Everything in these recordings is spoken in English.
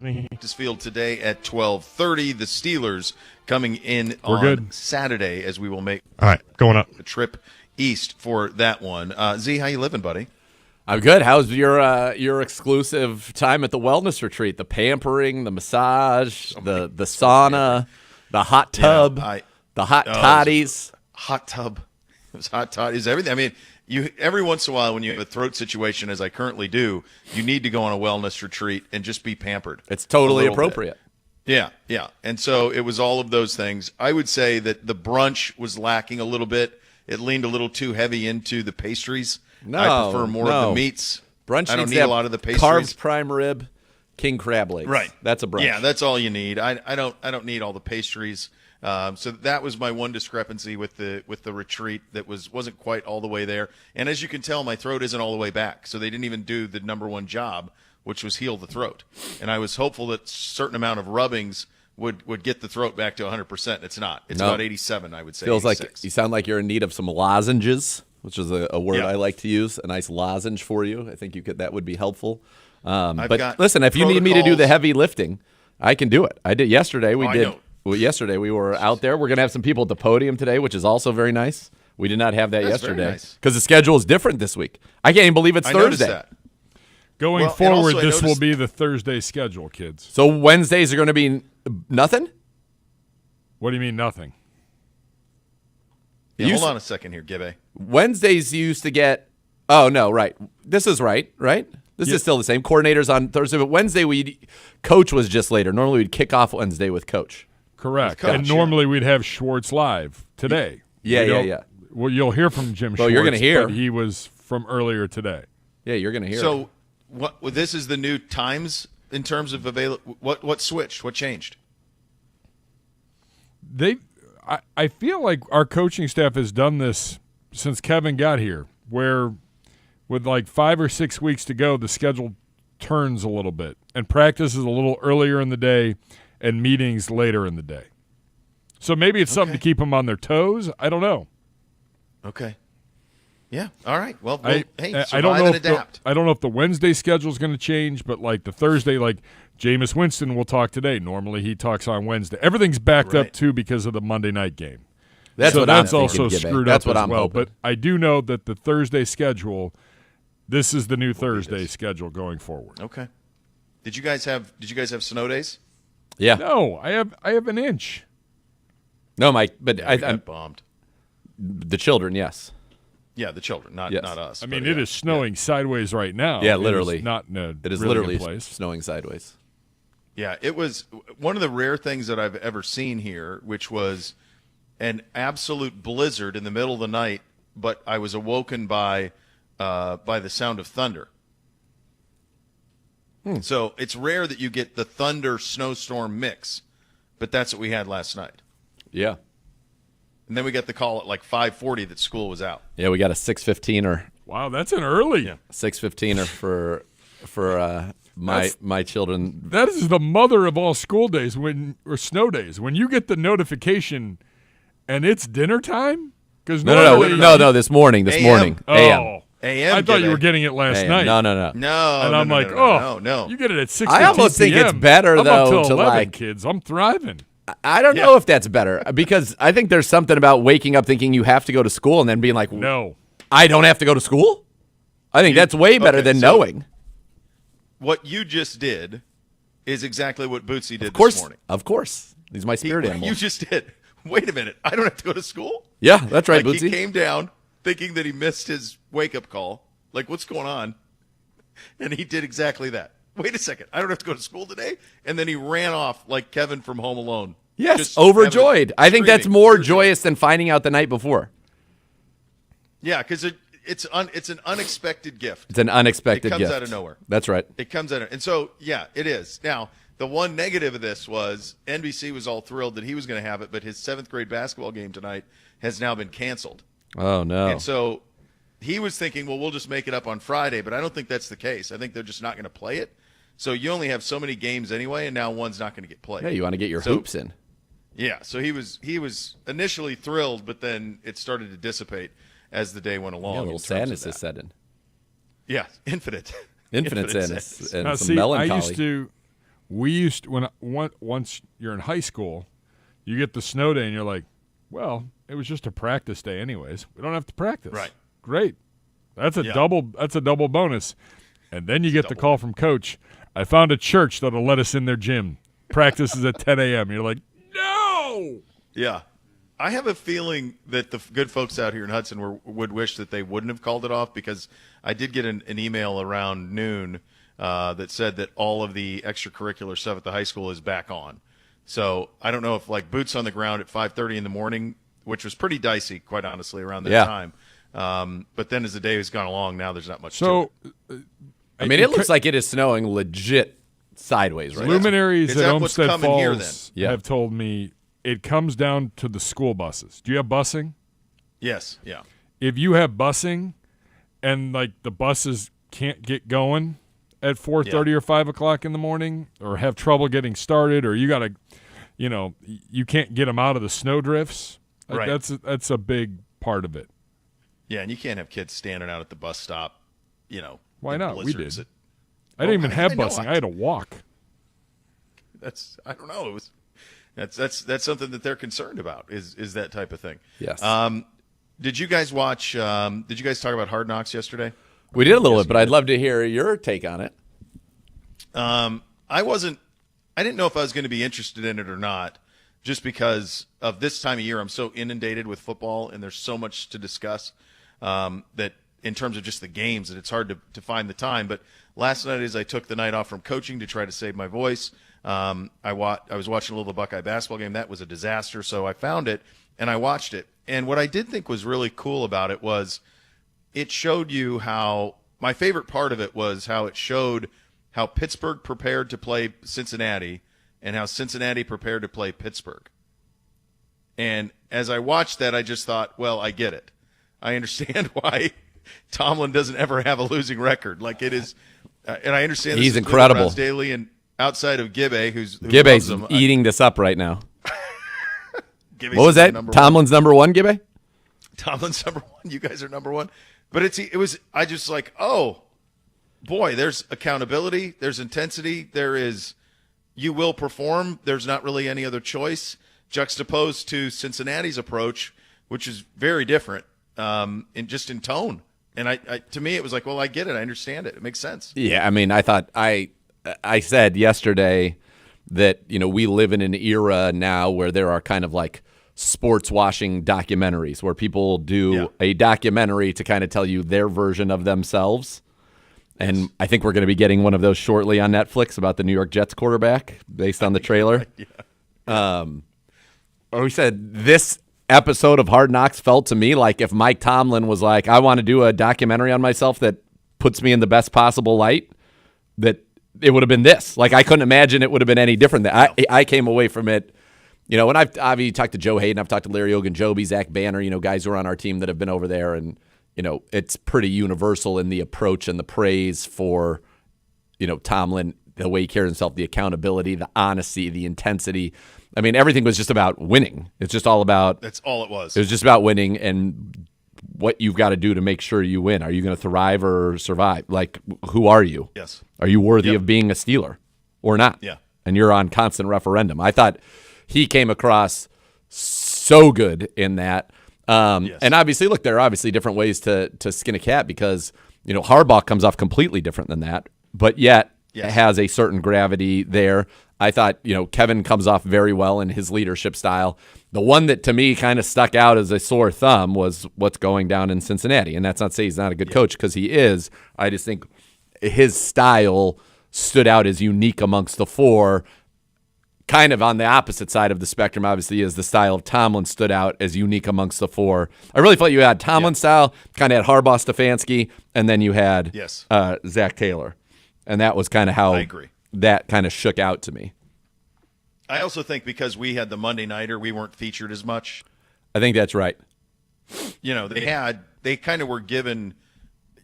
Practice field today at 12:30. The Steelers coming in on Saturday, as we will make going up a trip east for that one. Z, how you living, buddy? I'm good. How's your exclusive time at the wellness retreat? The pampering, the massage, the sauna, the hot tub, the hot toddies. Hot tub. It was hot toddies, everything. I mean, every once in a while when you have a throat situation, as I currently do, you need to go on a wellness retreat and just be pampered. It's totally appropriate. Yeah. And so it was all of those things. I would say that the brunch was lacking a little bit. It leaned a little too heavy into the pastries. I prefer more of the meats. Brunch I don't need a lot of the pastries. Carbs, prime rib, king crab legs. Right. That's a brunch. Yeah, that's all you need. I don't need all the pastries. So that was my one discrepancy with the retreat that wasn't quite all the way there. And as you can tell, my throat isn't all the way back. So they didn't even do the number one job, which was heal the throat. And I was hopeful that a certain amount of rubbings would get the throat back to 100%. It's not. It's about 87, I would say. Feels 86. like you sound like you're in need of some lozenges, which is a word I like to use. A nice lozenge for you. I think that would be helpful. But listen, if you need me to do the heavy lifting, I can do it. I did yesterday. Yesterday we were out there. We're going to have some people at the podium today, which is also very nice. We did not have that yesterday because the schedule is different this week. I can't even believe it's Thursday. That. Going forward, this will be the Thursday schedule, kids. So Wednesdays are going to be nothing? What do you mean nothing? Yeah, hold on a second here, Gibbe. Wednesdays you used to get – oh, no, right. This is right? This is still the same. Coordinators on Thursday, but Wednesday Coach was just later. Normally we'd kick off Wednesday with Coach. Correct. And normally we'd have Schwartz live today. Yeah. Well, you'll hear from Jim Schwartz. Well, you're going to hear. But he was from earlier today. Yeah, you're going to hear. So this is the new times in terms of what switched? What changed? I feel like our coaching staff has done this since Kevin got here, where with like 5 or 6 weeks to go, the schedule turns a little bit, and practice is a little earlier in the day and meetings later in the day. So maybe it's something to keep them on their toes. I don't know. Okay. Yeah. All right. Well, I don't know and adapt. I don't know if the Wednesday schedule is going to change, but like the Thursday, like Jameis Winston will talk today. Normally he talks on Wednesday. Everything's backed up too because of the Monday night game. That's also screwed up as well. Hoping. But I do know that the Thursday schedule, this is the new Thursday schedule going forward. Okay. Did you guys have snow days? Yeah. No, I have an inch. No, Mike, but I'm bombed. The children, yes. Yeah, the children, not us. I mean, it is snowing sideways right now. Yeah, literally. It is not in a It is really literally good place. snowing sideways. Yeah, it was one of the rare things that I've ever seen here, which was an absolute blizzard in the middle of the night, but I was awoken by the sound of thunder. So it's rare that you get the thunder snowstorm mix, but that's what we had last night. Yeah. And then we got the call at like 5:40 that school was out. Yeah, we got a 6:15er. Wow, that's an early. Yeah. 6:15er for my children. That is the mother of all school days or snow days. When you get the notification and it's dinner time? No, this morning. Oh. AM. I thought you were getting it last night. No. And I'm like, no. You get it at 6:15 I almost think it's better I'm though up till to 11, like kids. I'm thriving. I don't know if that's better because I think there's something about waking up thinking you have to go to school and then being like, no, I don't have to go to school. I think that's way better than knowing. What you just did is exactly what Bootsy did this morning. Of course. He's my spirit animal. You just did. Wait a minute. I don't have to go to school? Yeah, that's right, Bootsy. He came down thinking that he missed his wake-up call. Like, what's going on? And he did exactly that. Wait a second. I don't have to go to school today? And then he ran off like Kevin from Home Alone. Yes, just overjoyed. I think that's more screaming. joyous than finding out the night before. Yeah, because it's an unexpected gift. It's an unexpected gift. It comes out of nowhere. That's right. It comes out of, and so, yeah, it is. Now, the one negative of this was NBC was all thrilled that he was going to have it, but his 7th grade basketball game tonight has now been canceled. Oh, no. And so he was thinking, well, we'll just make it up on Friday, but I don't think that's the case. I think they're just not going to play it. So you only have so many games anyway, and now one's not going to get played. Yeah, you want to get your hoops in. Yeah, so he was initially thrilled, but then it started to dissipate as the day went along. Yeah, a little sadness is set in. Yeah, infinite Infinite sadness and now, some melancholy. we used to, once you're in high school, you get the snow day and you're like, well, it was just a practice day anyways. We don't have to practice. Right. Great. That's a double bonus. And then you get the call from coach. I found a church that'll let us in their gym. Practice is at 10 a.m. You're like, no. Yeah. I have a feeling that the good folks out here in Hudson would wish that they wouldn't have called it off, because I did get an email around noon that said that all of the extracurricular stuff at the high school is back on. So I don't know if, like, boots on the ground at 5:30 in the morning, which was pretty dicey, quite honestly, around that time. But then as the day has gone along, now there's not much to it. I mean, it looks like it is snowing legit sideways, right? Luminaries at Olmsted Falls here, have told me it comes down to the school buses. Do you have busing? Yes, yeah. If you have busing and, like, the buses can't get going at 4:30 or 5 o'clock in the morning, or have trouble getting started, or you got to, you can't get them out of the snow drifts, right. That's a big part of it. Yeah, and you can't have kids standing out at the bus stop, Why not? We did. I didn't even have busing. I had to walk. I don't know. That's something that they're concerned about, is that type of thing. Yes. Did you guys watch? Did you guys talk about Hard Knocks yesterday? We did a little bit, but I'd love to hear your take on it. I didn't know if I was going to be interested in it or not, just because of this time of year. I'm so inundated with football, and there's so much to discuss that in terms of just the games, that it's hard to find the time. But last night, as I took the night off from coaching to try to save my voice, I was watching a little Buckeye basketball game. That was a disaster, so I found it, and I watched it. And what I did think was really cool about it was it showed you how – my favorite part of it was how it showed how Pittsburgh prepared to play Cincinnati and how Cincinnati prepared to play Pittsburgh. And as I watched that, I just thought, well, I get it. I understand why Tomlin doesn't ever have a losing record. Like, it is and I understand this he's is incredible. Daily, and outside of Gibbe, who's Gibbe's eating this up right now. Gibbe's what was that? Tomlin's number one, Gibbe? Tomlin's number one. You guys are number one. But I just like, oh, boy, there's accountability. There's intensity. There is, you will perform. There's not really any other choice, juxtaposed to Cincinnati's approach, which is very different in tone. And to me, it was like, well, I get it. I understand it. It makes sense. Yeah, I mean, I thought I said yesterday that, we live in an era now where there are kind of like sports washing documentaries where people do a documentary to kind of tell you their version of themselves. And I think we're going to be getting one of those shortly on Netflix about the New York Jets quarterback based on the trailer. We said this episode of Hard Knocks felt to me like if Mike Tomlin was like, I want to do a documentary on myself that puts me in the best possible light, that it would have been this. Like, I couldn't imagine it would have been any different. I came away from it. When I've obviously talked to Joe Hayden, I've talked to Larry Ogunjobi, Zach Banner, guys who are on our team that have been over there, and it's pretty universal in the approach and the praise for Tomlin, the way he carries himself, the accountability, the honesty, the intensity. I mean, everything was just about winning. It's just all about. That's all it was. It was just about winning and what you've got to do to make sure you win. Are you going to thrive or survive? Like, who are you? Yes. Are you worthy of being a Steeler or not? Yeah. And you're on constant referendum. I thought he came across so good in that. And obviously, look, there are obviously different ways to skin a cat because, Harbaugh comes off completely different than that, but yet has a certain gravity there. I thought, Kevin comes off very well in his leadership style. The one that to me kind of stuck out as a sore thumb was what's going down in Cincinnati. And that's not to say he's not a good coach, because he is. I just think his style stood out as unique amongst the four. Kind of on the opposite side of the spectrum, obviously, is the style of Tomlin stood out as unique amongst the four. I really felt you had Tomlin style, kind of had Harbaugh, Stefanski, and then you had Zach Taylor. And that was kind of how I agree. That kind of shook out to me. I also think because we had the Monday Nighter, we weren't featured as much. I think that's right. They kind of were given,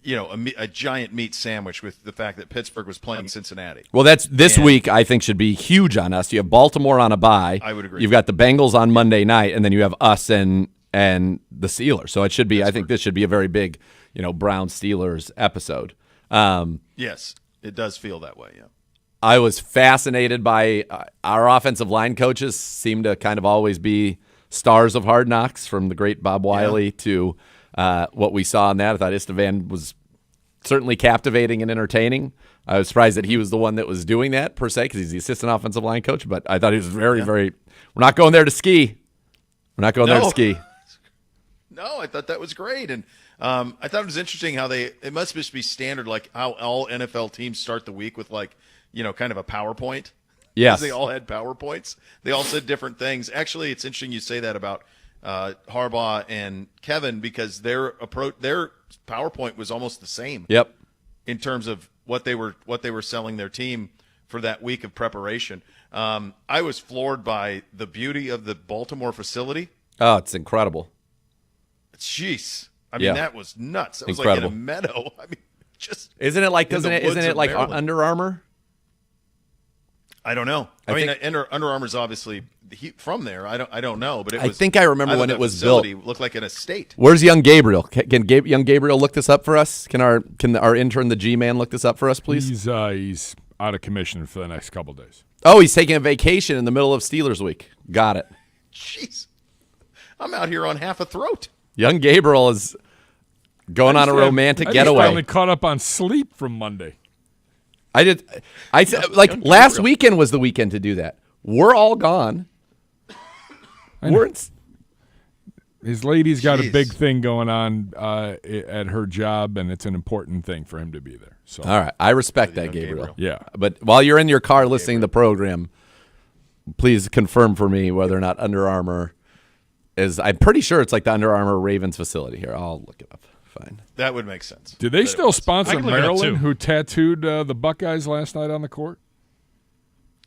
a giant meat sandwich with the fact that Pittsburgh was playing Cincinnati. Well, this week I think should be huge on us. You have Baltimore on a bye. I would agree. You've got the Bengals on Monday night, and then you have us and the Steelers. So it should be. I think this should be a very big, Browns Steelers episode. Yes, it does feel that way. Yeah. I was fascinated by our offensive line coaches seem to kind of always be stars of Hard Knocks, from the great Bob Wiley to what we saw in that. I thought Estevan was certainly captivating and entertaining. I was surprised that he was the one that was doing that, per se, because he's the assistant offensive line coach, but I thought he was very, very – we're not going there to ski. We're not going there to ski. No, I thought that was great. And I thought it was interesting how it must just be standard, like how all NFL teams start the week with kind of a PowerPoint. Yes. They all had PowerPoints. They all said different things. Actually, it's interesting you say that about Harbaugh and Kevin, because their PowerPoint was almost the same. Yep. In terms of what they were selling their team for that week of preparation. I was floored by the beauty of the Baltimore facility. Oh, it's incredible. Jeez. I mean, that was nuts. It was incredible. like in a meadow. I mean, just isn't it like isn't it like Maryland. Under Armour? I don't know. I mean, Under Armour's obviously from there. I don't know, but I think I remember when it was built. Looked like an estate. Where's young Gabriel? Can young Gabriel look this up for us? Can our intern, the G-man, look this up for us, please? He's out of commission for the next couple of days. Oh, he's taking a vacation in the middle of Steelers week. Got it. Jeez, I'm out here on half a throat. Young Gabriel is going on a romantic getaway. I finally caught up on sleep from Monday. Last weekend was the weekend to do that. We're all gone. His lady's got a big thing going on at her job, and it's an important thing for him to be there. So, all right, I respect that, Gabriel. Yeah, but while you're in your car listening to the program, please confirm for me whether or not Under Armour is. I'm pretty sure it's like the Under Armour Ravens facility here. I'll look it up. Fine. That would make sense. Do they still sponsor Maryland, who tattooed the Buckeyes last night on the court?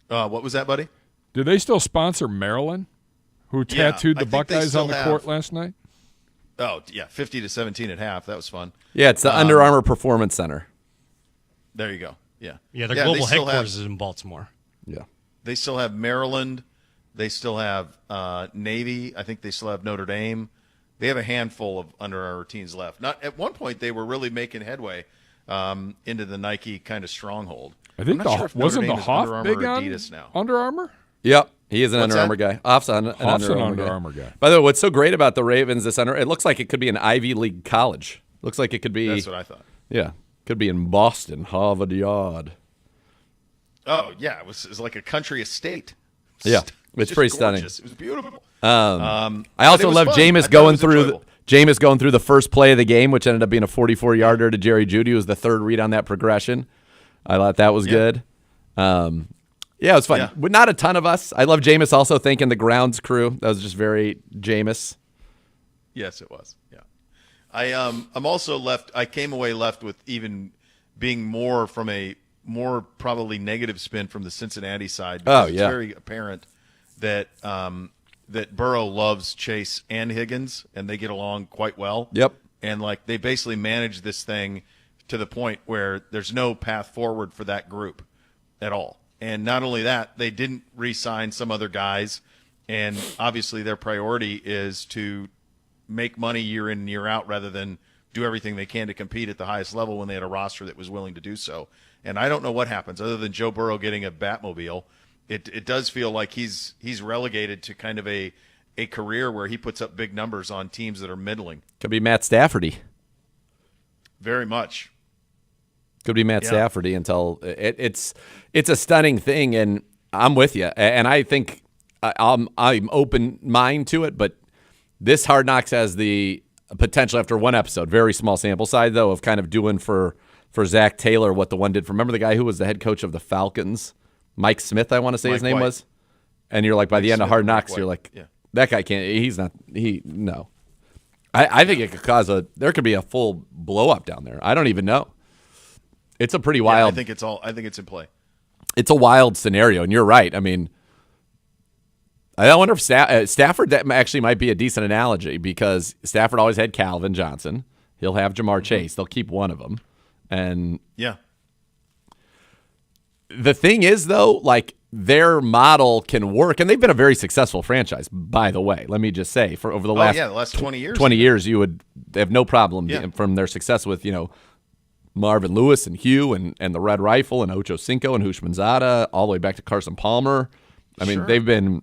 What was that, buddy? Do they still sponsor Maryland, who tattooed the Buckeyes on the court last night? Oh, yeah, 50-17 at half. That was fun. Yeah, it's the Under Armour Performance Center. There you go. Yeah. Yeah, their global headquarters is in Baltimore. Yeah. They still have Maryland. They still have Navy. I think they still have Notre Dame. They have a handful of Under Armour teams left. Not at one point they were really making headway into the Nike kind of stronghold. I think wasn't the Hoff big on Adidas now. Under Armour? Yep, he is an Under Armour guy. Hoff's an Under Armour guy. By the way, what's so great about the Ravens? It looks like it could be an Ivy League college. Looks like it could be. That's what I thought. Yeah, could be in Boston, Harvard Yard. Oh yeah, it was like a country estate. Yeah, it's pretty stunning. It was beautiful. I also love Jameis going through the first play of the game, which ended up being a 44-yarder to Jerry Jeudy. It was the third read on that progression. I thought that was good. Yeah, it was fun. Yeah. But not a ton of us. I love Jameis also thanking the grounds crew. That was just very Jameis. Yes, it was. Yeah, I'm also left. I came away left with even being more from a more probably negative spin from the Cincinnati side. It's very apparent that that Burrow loves Chase and Higgins, and they get along quite well. Yep. And like they basically manage this thing to the point where there's no path forward for that group at all. And not only that, they didn't re-sign some other guys, and obviously their priority is to make money year in and year out rather than do everything they can to compete at the highest level when they had a roster that was willing to do so. And I don't know what happens other than Joe Burrow getting a Batmobile. It does feel like he's relegated to kind of a career where he puts up big numbers on teams that are middling. Could be Matt Stafford. Very much. Could be Matt Stafford until it's a stunning thing, and I'm with you. And I think I'm open mind to it, but this Hard Knocks has the potential after one episode, very small sample size though, of kind of doing for Zach Taylor what the one did. Remember the guy who was the head coach of the Falcons, Mike Smith, I want to say his name was, and you're like by the end of Hard Knocks, you're like that guy can't. He's not. No. I think it could cause there could be a full blow up down there. I don't even know. It's a pretty wild. I think it's in play. It's a wild scenario, and you're right. I mean, I wonder if Stafford that actually might be a decent analogy because Stafford always had Calvin Johnson. He'll have Jamar Chase. They'll keep one of them, and the thing is though, like their model can work, and they've been a very successful franchise. By the way, let me just say, for over the last 20 years, 20 years, you would have no problem from their success with Marvin Lewis and Hugh and the Red Rifle and Ocho Cinco and Hushmanzada, all the way back to Carson Palmer. I mean, they've been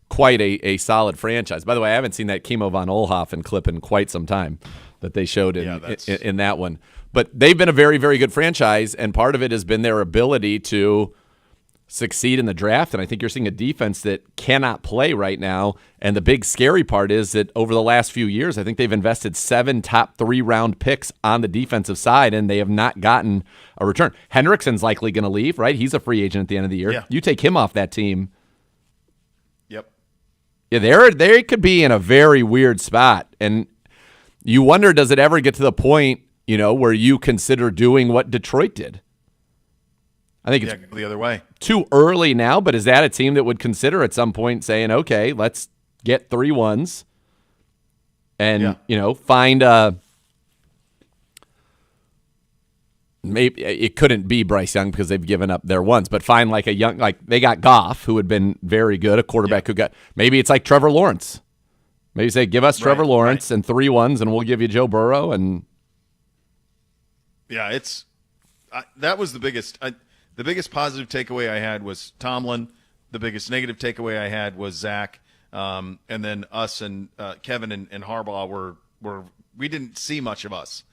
quite a solid franchise. By the way, I haven't seen that Kimo von Oelhoffen clip in quite some time that they showed in that one. But they've been a very, very good franchise, and part of it has been their ability to succeed in the draft. And I think you're seeing a defense that cannot play right now. And the big scary part is that over the last few years, I think they've invested 7 top 3-round picks on the defensive side, and they have not gotten a return. Hendrickson's likely going to leave, right? He's a free agent at the end of the year. Yeah. You take him off that team. Yep. Yeah, they could be in a very weird spot. And you wonder, does it ever get to the point, where you consider doing what Detroit did? I think it's the other way. Too early now, but is that a team that would consider at some point saying, okay, let's get 3 1s and, find maybe it couldn't be Bryce Young because they've given up their ones, but find like a young, like they got Goff, who had been very good, a quarterback who got, maybe it's like Trevor Lawrence. Maybe say, give us Trevor Lawrence and 3 1s and we'll give you Joe Burrow. And yeah, that was the biggest. The biggest positive takeaway I had was Tomlin. The biggest negative takeaway I had was Zach. And then us and Kevin and Harbaugh were we didn't see much of us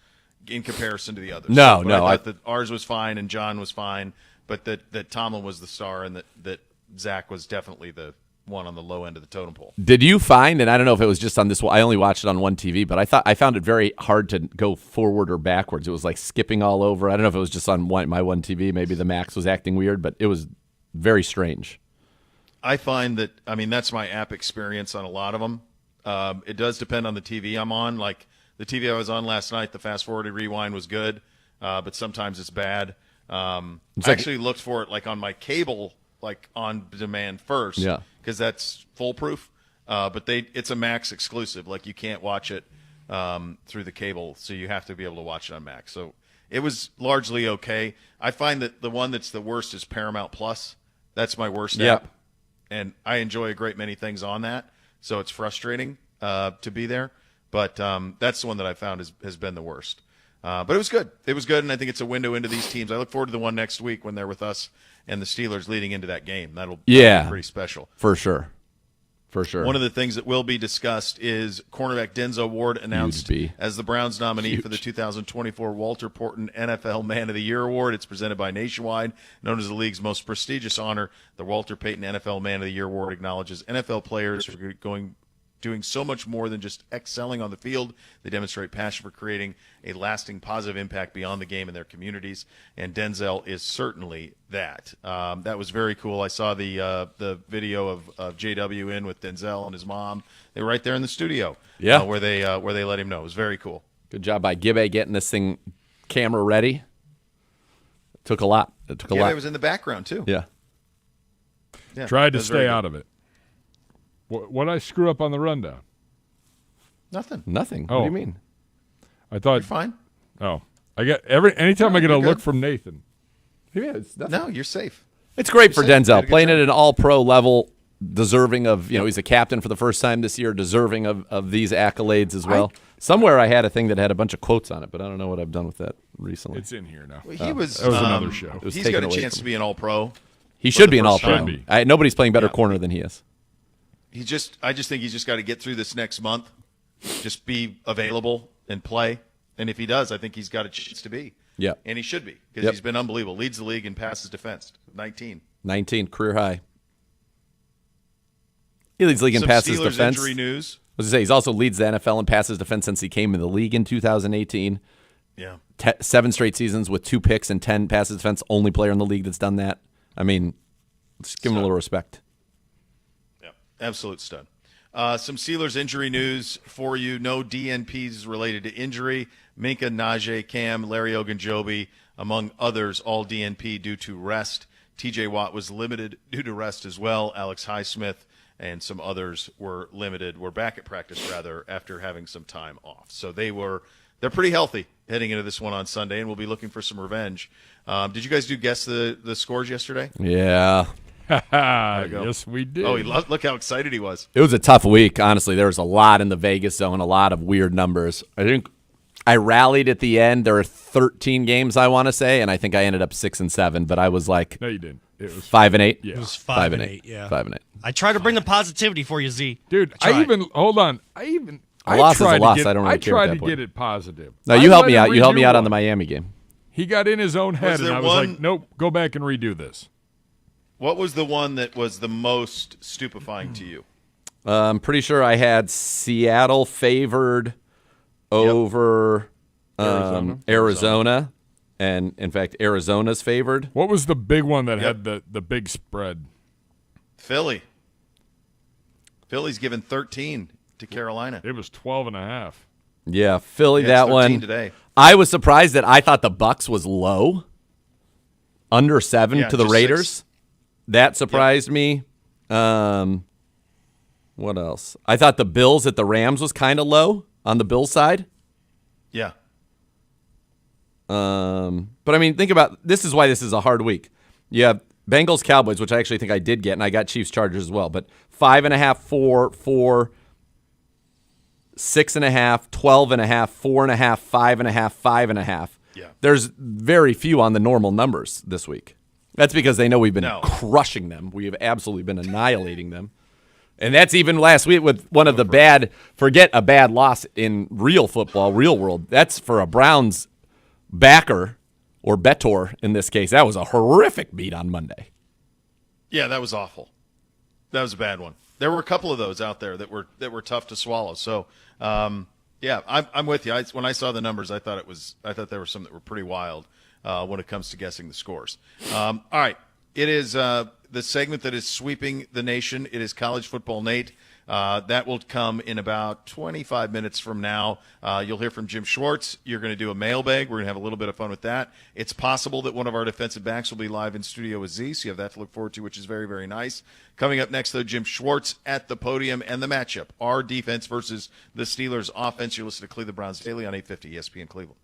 in comparison to the others. No. I thought that ours was fine and John was fine, but that Tomlin was the star and that Zach was definitely the one on the low end of the totem pole. Did you find, and I don't know if it was just on this one, I only watched it on one TV, but I found it very hard to go forward or backwards. It was like skipping all over. I don't know if it was just on my one TV. Maybe the Max was acting weird, but it was very strange. I find that, that's my app experience on a lot of them. It does depend on the TV I'm on. Like the TV I was on last night, the fast-forwarded rewind was good, but sometimes it's bad. I actually looked for it like on my cable, like on demand first. Yeah. Because that's foolproof, but it's a Max exclusive. Like you can't watch it through the cable, so you have to be able to watch it on Max. So it was largely okay. I find that the one that's the worst is Paramount Plus. That's my worst app, and I enjoy a great many things on that. So it's frustrating to be there, but that's the one that I found has been the worst. But it was good. It was good, and I think it's a window into these teams. I look forward to the one next week when they're with us and the Steelers leading into that game. That'll be pretty special. For sure. One of the things that will be discussed is cornerback Denzel Ward announced as the Browns nominee for the 2024 Walter Payton NFL Man of the Year Award. It's presented by Nationwide, known as the league's most prestigious honor. The Walter Payton NFL Man of the Year Award acknowledges NFL players who are doing so much more than just excelling on the field. They demonstrate passion for creating a lasting positive impact beyond the game in their communities, and Denzel is certainly that. That was very cool. I saw the video of JW in with Denzel and his mom. They were right there in the studio, where they let him know. It was very cool. Good job by Gibbe getting this thing camera ready. It took a lot. Gibbe was in the background too. Yeah. Tried to stay out of it. What I screw up on the rundown? Nothing. What do you mean? I thought you're fine. Oh, I get anytime I get a look from Nathan. Yeah, it's nothing. No, you're safe. It's great for Denzel playing at an all-pro level, deserving of he's a captain for the first time this year, deserving of these accolades as well. Somewhere I had a thing that had a bunch of quotes on it, but I don't know what I've done with that recently. It's in here now. Well, that was another show. He's got a chance to be an all-pro. He should be an all-pro. Nobody's playing better corner than he is. I just think he's just got to get through this next month, just be available and play. And if he does, I think he's got a chance to be. Yeah. And he should be because he's been unbelievable. Leads the league in passes defensed, 19. 19, career high. He leads the league in passes Steelers defense. Injury news. I was going to say, he's also leads the NFL in passes defense since he came in the league in 2018. Yeah. 7 straight seasons with 2 picks and 10 passes defense. Only player in the league that's done that. I mean, let's give him a little respect. Absolute stud. Some Steelers injury news for you. No DNPs related to injury. Minka, Najee, Cam, Larry Ogunjobi, among others, all DNP due to rest. TJ Watt was limited due to rest as well. Alex Highsmith and some others were limited. Were back at practice, rather, after having some time off. So they're pretty healthy heading into this one on Sunday, and we'll be looking for some revenge. Did you guys guess the scores yesterday? Yeah. Yes, we did. Oh, look how excited he was. It was a tough week, honestly. There was a lot in the Vegas zone, a lot of weird numbers. I think I rallied at the end. There were 13 games, I want to say, and I think I ended up 6-7. But I was like, no, you didn't. It was 5-8. Yeah, It was 5-8. Yeah, 5-8. I try to bring the positivity for you, Z. dude. Hold on. A loss is a loss. I don't really care at tried that to point. get it positive. No, you helped me out. You helped me out on the Miami game. He got in his own head, and I was like, nope, go back and redo this. What was the one that was the most stupefying to you? I'm pretty sure I had Seattle favored over Arizona. And, in fact, Arizona's favored. What was the big one that had the big spread? Philly. Philly's given 13 to Carolina. It was 12.5. Yeah, Philly, that one. Today. I was surprised that I thought the Bucks was low, under 7 to the Raiders. 6. That surprised me. What else? I thought the Bills at the Rams was kind of low on the Bills side. Yeah. But I mean, think about this is why this is a hard week. You have Bengals Cowboys, which I actually think I did get, and I got Chiefs Chargers as well. But 5.5, 4, 6.5, 12.5, 4.5, 5.5, 5.5. Yeah. There's very few on the normal numbers this week. That's because they know we've been crushing them. We have absolutely been annihilating them. And that's even last week with one of the bad, forget a bad loss in real football, real world. That's for a Browns backer or bettor in this case. That was a horrific beat on Monday. Yeah, that was awful. That was a bad one. There were a couple of those out there that were tough to swallow. So, yeah, I'm with you. When I saw the numbers, I thought there were some that were pretty wild when it comes to guessing the scores. All right, it is the segment that is sweeping the nation. It is College Football Nate. That will come in about 25 minutes from now. You'll hear from Jim Schwartz. You're going to do a mailbag. We're going to have a little bit of fun with that. It's possible that one of our defensive backs will be live in studio with Z, so you have that to look forward to, which is very, very nice. Coming up next, though, Jim Schwartz at the podium and the matchup. Our defense versus the Steelers' offense. You're listening to Cleveland Browns Daily on 850 ESPN Cleveland.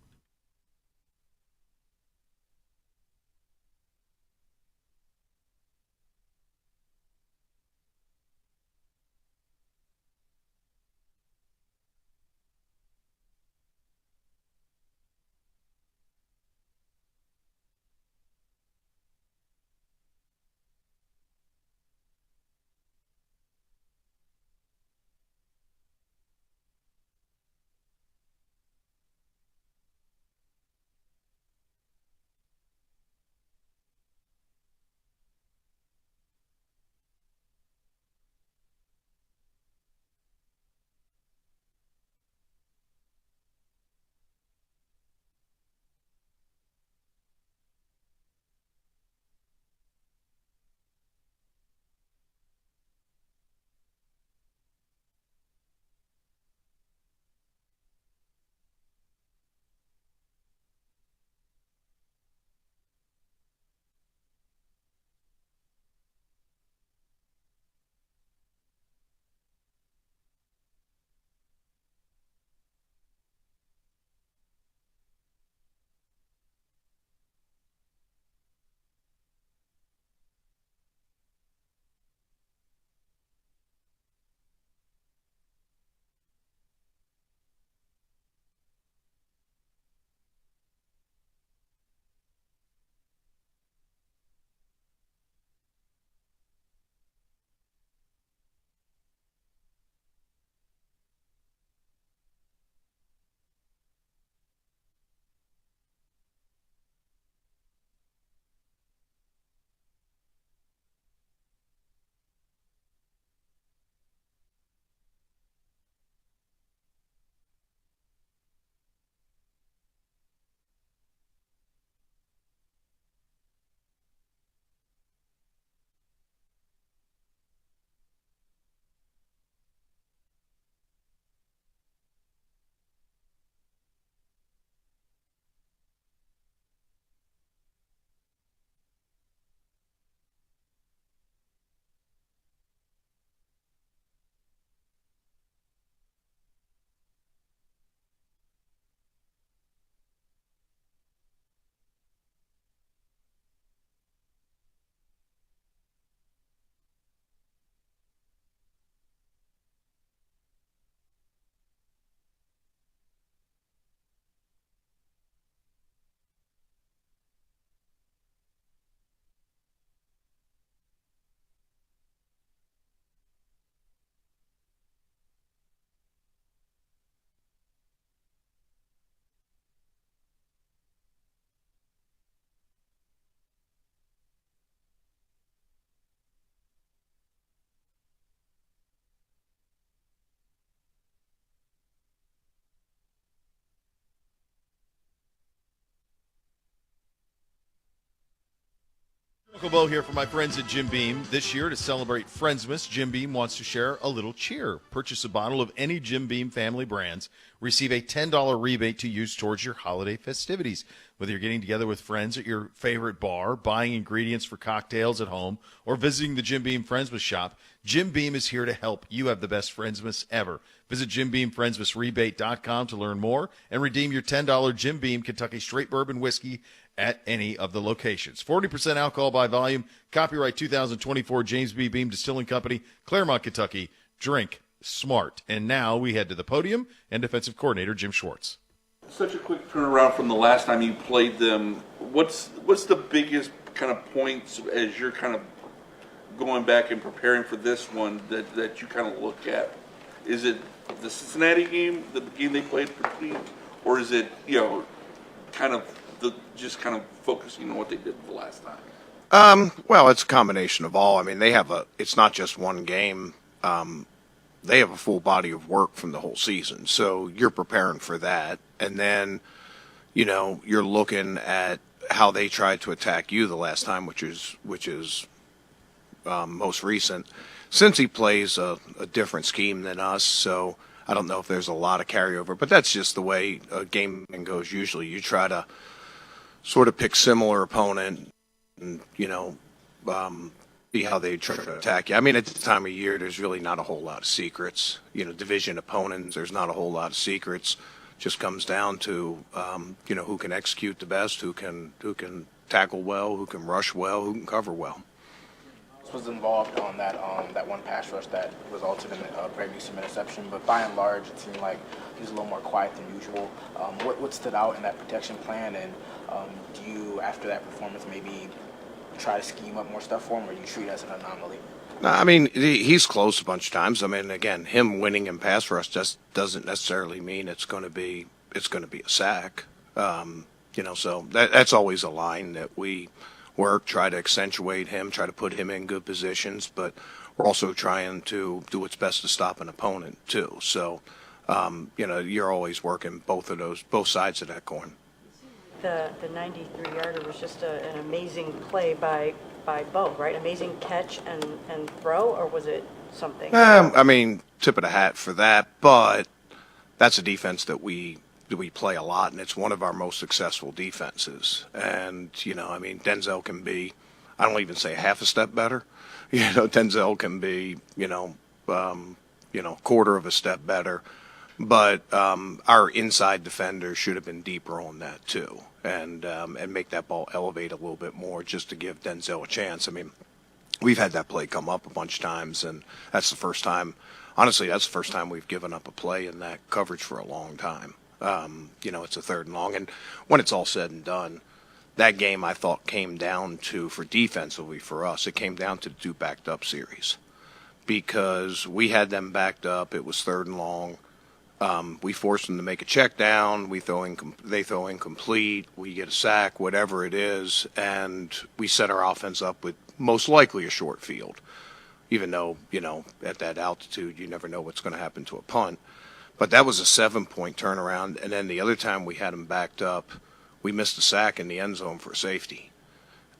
Uncle Bo here for my friends at Jim Beam. This year, to celebrate Friendsmas, Jim Beam wants to share a little cheer. Purchase a bottle of any Jim Beam family brands. Receive a $10 rebate to use towards your holiday festivities. Whether you're getting together with friends at your favorite bar, buying ingredients for cocktails at home, or visiting the Jim Beam Friendsmas shop, Jim Beam is here to help you have the best Friendsmas ever. Visit JimBeamFriendsmasRebate.com to learn more and redeem your $10 Jim Beam Kentucky Straight Bourbon Whiskey at any of the locations. 40% alcohol by volume. Copyright 2024 James B. Beam Distilling Company, Claremont, Kentucky. Drink smart. And now we head to the podium and defensive coordinator Jim Schwartz. Such a quick turnaround from the last time you played them. What's the biggest kind of points as you're kind of going back and preparing for this one that you kind of look at? Is it the Cincinnati game, the game they played between, or is it kind of just kind of focusing on what they did the last time? Well, it's a combination of all. I mean, it's not just one game. They have a full body of work from the whole season. So you're preparing for that. And then, you're looking at how they tried to attack you the last time, which is most recent. Since he plays a different scheme than us, so I don't know if there's a lot of carryover, but that's just the way a game goes usually. You try to sort of pick similar opponent and, see how they try to attack you. I mean, at this time of year, there's really not a whole lot of secrets. Division opponents, there's not a whole lot of secrets. Just comes down to, who can execute the best, who can tackle well, who can rush well, who can cover well. Was involved on that one pass rush that resulted in a Greg Newsome interception, but by and large, it seemed like he was a little more quiet than usual. What stood out in that protection plan, and do you, after that performance, maybe try to scheme up more stuff for him, or do you treat it as an anomaly? No, I mean, he's close a bunch of times. I mean, again, him winning in pass rush just doesn't necessarily mean it's going to be a sack. So that's always a line that we work, try to accentuate him, try to put him in good positions, but we're also trying to do what's best to stop an opponent too. So, you're always working both sides of that coin. The 93-yarder was just an amazing play by Bo, right? Amazing catch and throw, or was it something? I mean, tip of the hat for that, but that's a defense that we play a lot, and it's one of our most successful defenses. And, Denzel can be, I don't even say half a step better. Denzel can be, quarter of a step better. But our inside defenders should have been deeper on that too, and make that ball elevate a little bit more just to give Denzel a chance. I mean, we've had that play come up a bunch of times, and that's the first time we've given up a play in that coverage for a long time. It's a 3rd and long. And when it's all said and done, that game I thought came down to, for defensively for us, it came down to the 2 backed up series. Because we had them backed up, it was 3rd and long. We forced them to make a check down, they throw incomplete, we get a sack, whatever it is, and we set our offense up with most likely a short field. Even though, at that altitude, you never know what's going to happen to a punt. But that was a 7-point turnaround, and then the other time we had them backed up, we missed a sack in the end zone for a safety.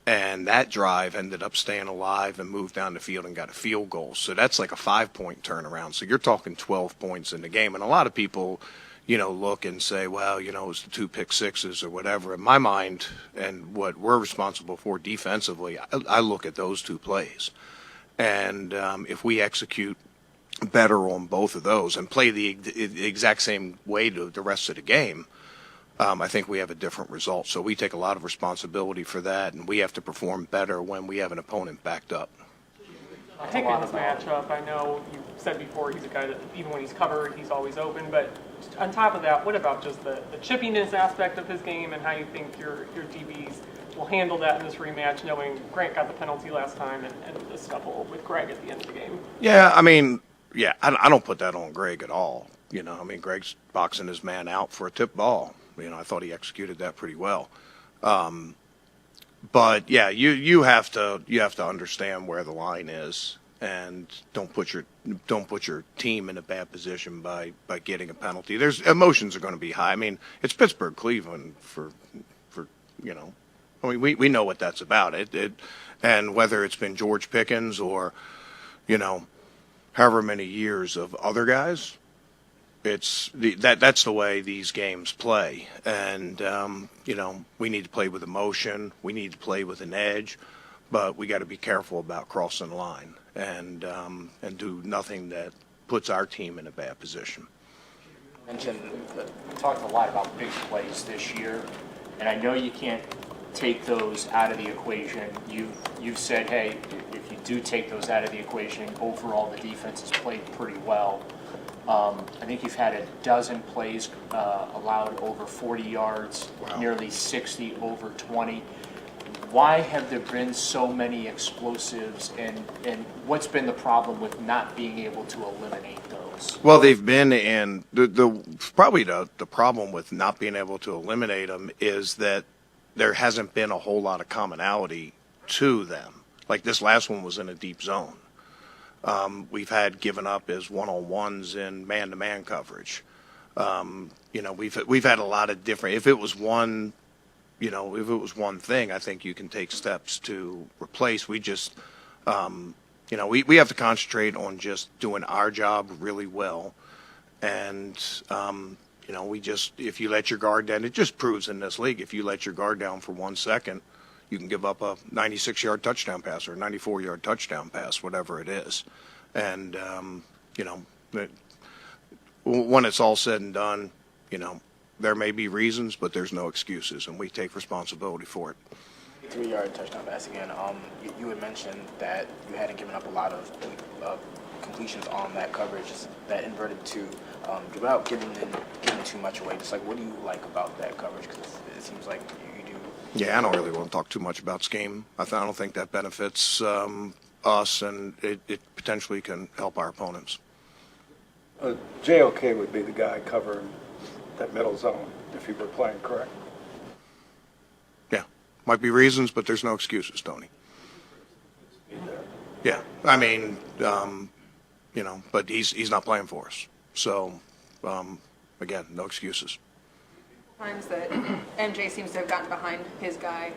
And that drive ended up staying alive and moved down the field and got a field goal. So that's like a 5-point turnaround. So you're talking 12 points in the game. And a lot of people, look and say, well, it was the 2 pick sixes or whatever. In my mind, and what we're responsible for defensively, I look at those 2 plays. And if we execute better on both of those and play the exact same way to the rest of the game, I think we have a different result. So we take a lot of responsibility for that, and we have to perform better when we have an opponent backed up. Taking this matchup, I know you said before he's a guy that even when he's covered, he's always open. But on top of that, what about just the chippiness aspect of his game and how you think your DBs will handle that in this rematch, knowing Grant got the penalty last time and the scuffle with Greg at the end of the game? Yeah, I mean, I don't put that on Greg at all. Greg's boxing his man out for a tip ball. I thought he executed that pretty well. But yeah, you have to understand where the line is, and don't put your team in a bad position by getting a penalty. There's emotions are going to be high. I mean, it's Pittsburgh, Cleveland for I mean, we know what that's about. And whether it's been George Pickens or, however many years of other guys, that's the way these games play. And, we need to play with emotion. We need to play with an edge, but we got to be careful about crossing the line and do nothing that puts our team in a bad position. Mentioned, we talked a lot about big plays this year, and I know you can't take those out of the equation. You've said, hey, if you do take those out of the equation, overall the defense has played pretty well. I think you've had a dozen plays allowed over 40 yards, wow. Nearly 60 over 20. Why have there been so many explosives, and what's been the problem with not being able to eliminate those? Well, they've been, and probably the problem with not being able to eliminate them is that there hasn't been a whole lot of commonality to them. Like this last one was in a deep zone. We've had given up as one-on-ones in man-to-man coverage. We've had a lot of different. If it was one thing, I think you can take steps to replace. We just, we have to concentrate on just doing our job really well. And, if you let your guard down, it just proves in this league, if you let your guard down for 1 second, you can give up a 96-yard touchdown pass or a 94-yard touchdown pass, whatever it is. And, when it's all said and done, there may be reasons, but there's no excuses, and we take responsibility for it. 3-yard touchdown pass again. You had mentioned that you hadn't given up a lot of completions on that coverage, that inverted two, without giving too much away. Just like, what do you like about that coverage? Because it seems like you do. Yeah, I don't really want to talk too much about scheme. I don't think that benefits us, and it potentially can help our opponents. JOK would be the guy covering that middle zone if he were playing, correct? Yeah, might be reasons, but there's no excuses, Tony. Yeah, I mean, but he's not playing for us. So, again, no excuses. Times that MJ seems to have gotten behind his guy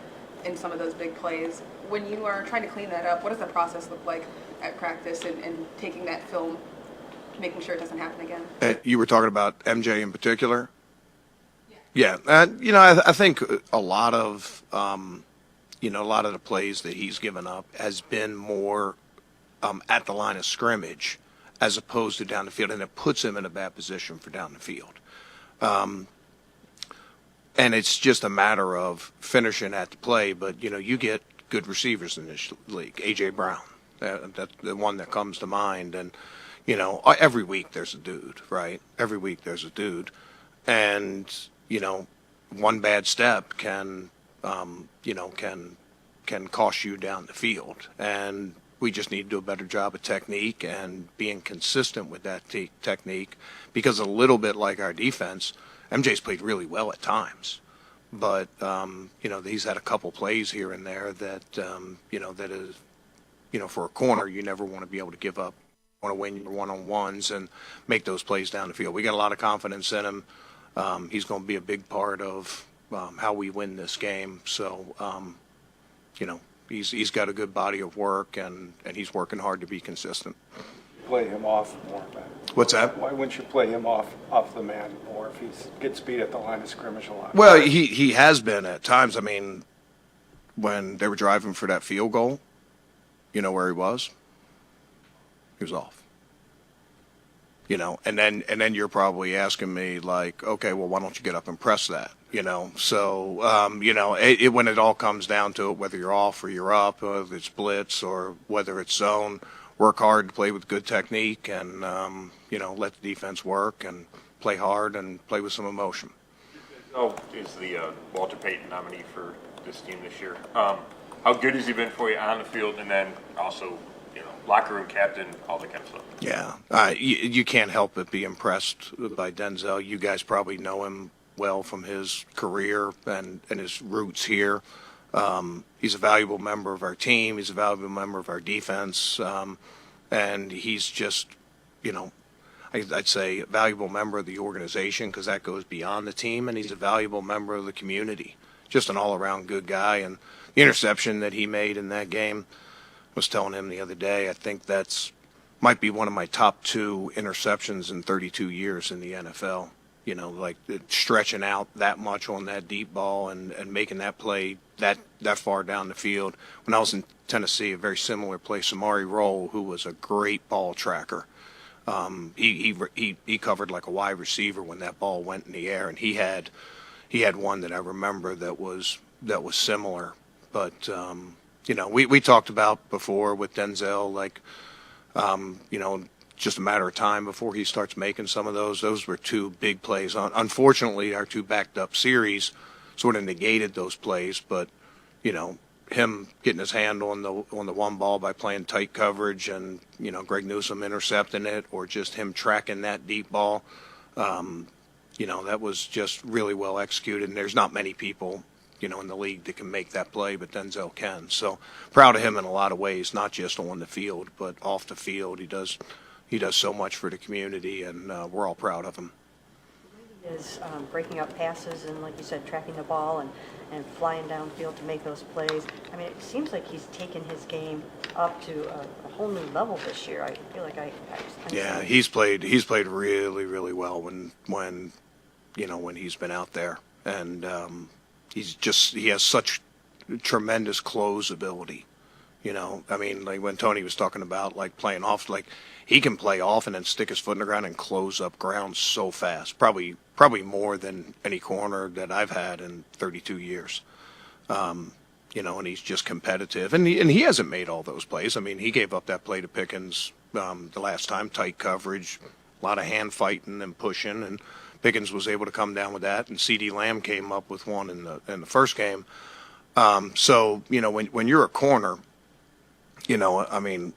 in some of those big plays. When you are trying to clean that up, what does the process look like at practice and taking that film, making sure it doesn't happen again? You were talking about MJ in particular? Yeah. I think a lot of, the plays that he's given up has been more at the line of scrimmage as opposed to down the field, and it puts him in a bad position for down the field. And it's just a matter of finishing at the play, but, you get good receivers in this league. A.J. Brown, that's the one that comes to mind. And, every week there's a dude, right? Every week there's a dude. And, one bad step can cost you down the field. And we just need to do a better job of technique and being consistent with that technique, because a little bit like our defense, MJ's played really well at times, but he's had a couple plays here and there that that is, for a corner, you never want to be able to give up. You want to win your one-on-ones and make those plays down the field. We got a lot of confidence in him. He's going to be a big part of how we win this game. So, he's got a good body of work, and he's working hard to be consistent. Play him off more, man. What's that? Why wouldn't you play him off the man more if he gets beat at the line of scrimmage a lot? Well, he has been at times. I mean, when they were driving for that field goal, you know where he was? He was off. And then you're probably asking me like, okay, well, why don't you get up and press that? So when it all comes down to it, whether you're off or you're up, whether it's blitz or whether it's zone, work hard to play with good technique and, let the defense work and play hard and play with some emotion. Is the Walter Payton nominee for this team this year. How good has he been for you on the field, and then also, locker room captain, all that kind of stuff? Yeah, you can't help but be impressed by Denzel. You guys probably know him well from his career and his roots here. He's a valuable member of our team. He's a valuable member of our defense. And he's just, I'd say a valuable member of the organization, because that goes beyond the team. And he's a valuable member of the community. just an all-around good guy. And the interception that he made in that game, I was telling him the other day, I think that's might be one of my top 2 interceptions in 32 years in the NFL. You know, like stretching out that much on that deep ball and making that play that far down the field. When I was in Tennessee, a very similar play, Samari Roll, who was a great ball tracker. He covered like a wide receiver when that ball went in the air, and he had one that I remember that was similar. But you know, we talked about before with Denzel, like you know, just a matter of time before he starts making some of those. Those were 2 big plays. Unfortunately, our 2 backed up series sort of negated those plays, but you know, him getting his hand on the one ball by playing tight coverage, and you know, Greg Newsome intercepting it, or just him tracking that deep ball, you know, that was just really well executed. And there's not many people, you know, in the league that can make that play, but Denzel can. So proud of him in a lot of ways, not just on the field, but off the field. He does so much for the community, and we're all proud of him. He is breaking up passes and, like you said, tracking the ball and flying downfield to make those plays. I mean, it seems like he's taken his game up to a whole new level this year. I feel like yeah, he's played really, really well when you know, when he's been out there, and he has such tremendous close ability. You know, I mean, like when Tony was talking about like playing off, like he can play off and then stick his foot in the ground and close up ground so fast. Probably more than any corner that I've had in 32 years. You know, and he's just competitive, and he hasn't made all those plays. I mean, he gave up that play to Pickens the last time, tight coverage, a lot of hand fighting and pushing, and Pickens was able to come down with that, and CeeDee Lamb came up with one in the first game. So you know, when you're a corner, you know, I mean,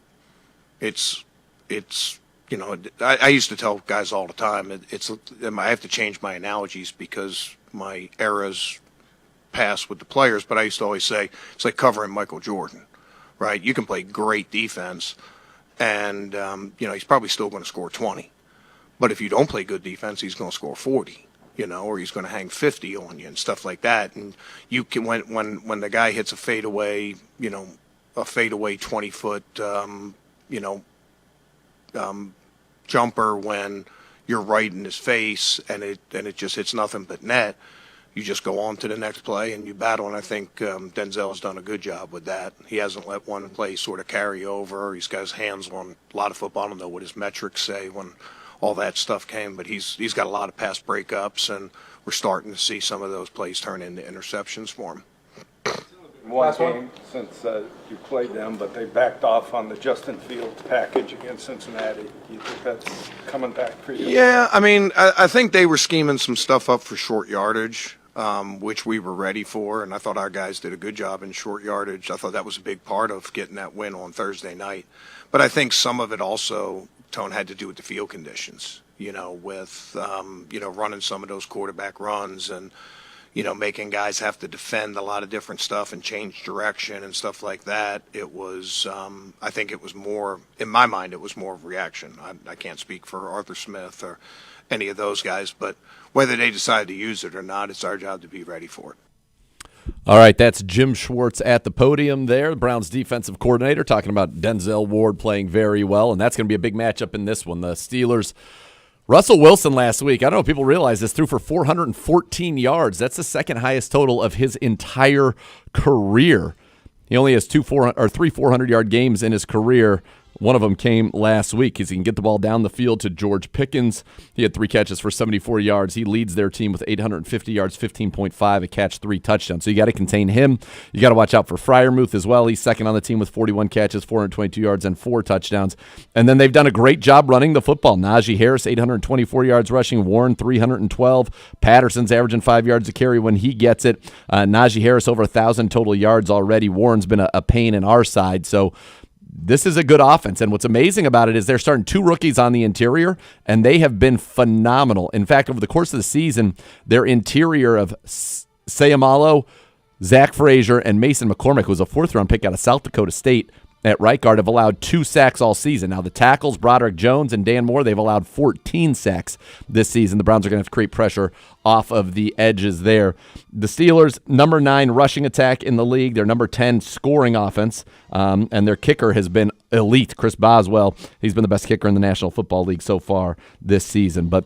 it's you know, I used to tell guys all the time, I have to change my analogies because my era's passed with the players, but I used to always say it's like covering Michael Jordan, right? You can play great defense, and you know, he's probably still going to score 20. But if you don't play good defense, he's going to score 40, you know, or he's going to hang 50 on you and stuff like that. And you can, when the guy hits a fadeaway, you know, a fadeaway 20-foot, you know, jumper when you're right in his face and it just hits nothing but net, you just go on to the next play and you battle. And I think Denzel's done a good job with that. He hasn't let one play sort of carry over. He's got his hands on a lot of football. I don't know what his metrics say when all that stuff came, but he's got a lot of pass breakups, and we're starting to see some of those plays turn into interceptions for him. One game since you played them, but they backed off on the Justin Fields package against Cincinnati. Do you think that's coming back for you? Yeah, I mean, I think they were scheming some stuff up for short yardage, which we were ready for, and I thought our guys did a good job in short yardage. I thought that was a big part of getting that win on Thursday night. But I think some of it also, Tone, had to do with the field conditions, you know, with, you know, running some of those quarterback runs and, you know, making guys have to defend a lot of different stuff and change direction and stuff like that. It was, I think it was more, in my mind, it was more of a reaction. I can't speak for Arthur Smith or any of those guys, but whether they decide to use it or not, it's our job to be ready for it. All right, that's Jim Schwartz at the podium there, the Browns defensive coordinator, talking about Denzel Ward playing very well, and that's going to be a big matchup in this one. The Steelers, Russell Wilson last week, I don't know if people realize this, threw for 414 yards. That's the second highest total of his entire career. He only has three 400-yard games in his career. One of them came last week because he can get the ball down the field to George Pickens. He had 3 catches for 74 yards. He leads their team with 850 yards, 15.5, a catch, 3 touchdowns. So you got to contain him. You got to watch out for Freiermuth as well. He's second on the team with 41 catches, 422 yards, and 4 touchdowns. And then they've done a great job running the football. Najee Harris, 824 yards rushing. Warren, 312. Patterson's averaging 5 yards a carry when he gets it. Najee Harris over 1,000 total yards already. Warren's been a pain in our side. So this is a good offense, and what's amazing about it is they're starting 2 rookies on the interior, and they have been phenomenal. In fact, over the course of the season, their interior of Sayamalo, Zach Frazier, and Mason McCormick, who was a 4th-round pick out of South Dakota State, at right guard have allowed 2 sacks all season. Now, the tackles, Broderick Jones and Dan Moore, they've allowed 14 sacks this season. The Browns are going to have to create pressure off of the edges there. The Steelers, number 9 rushing attack in the league. They're number 10 scoring offense, and their kicker has been elite. Chris Boswell, he's been the best kicker in the National Football League so far this season. But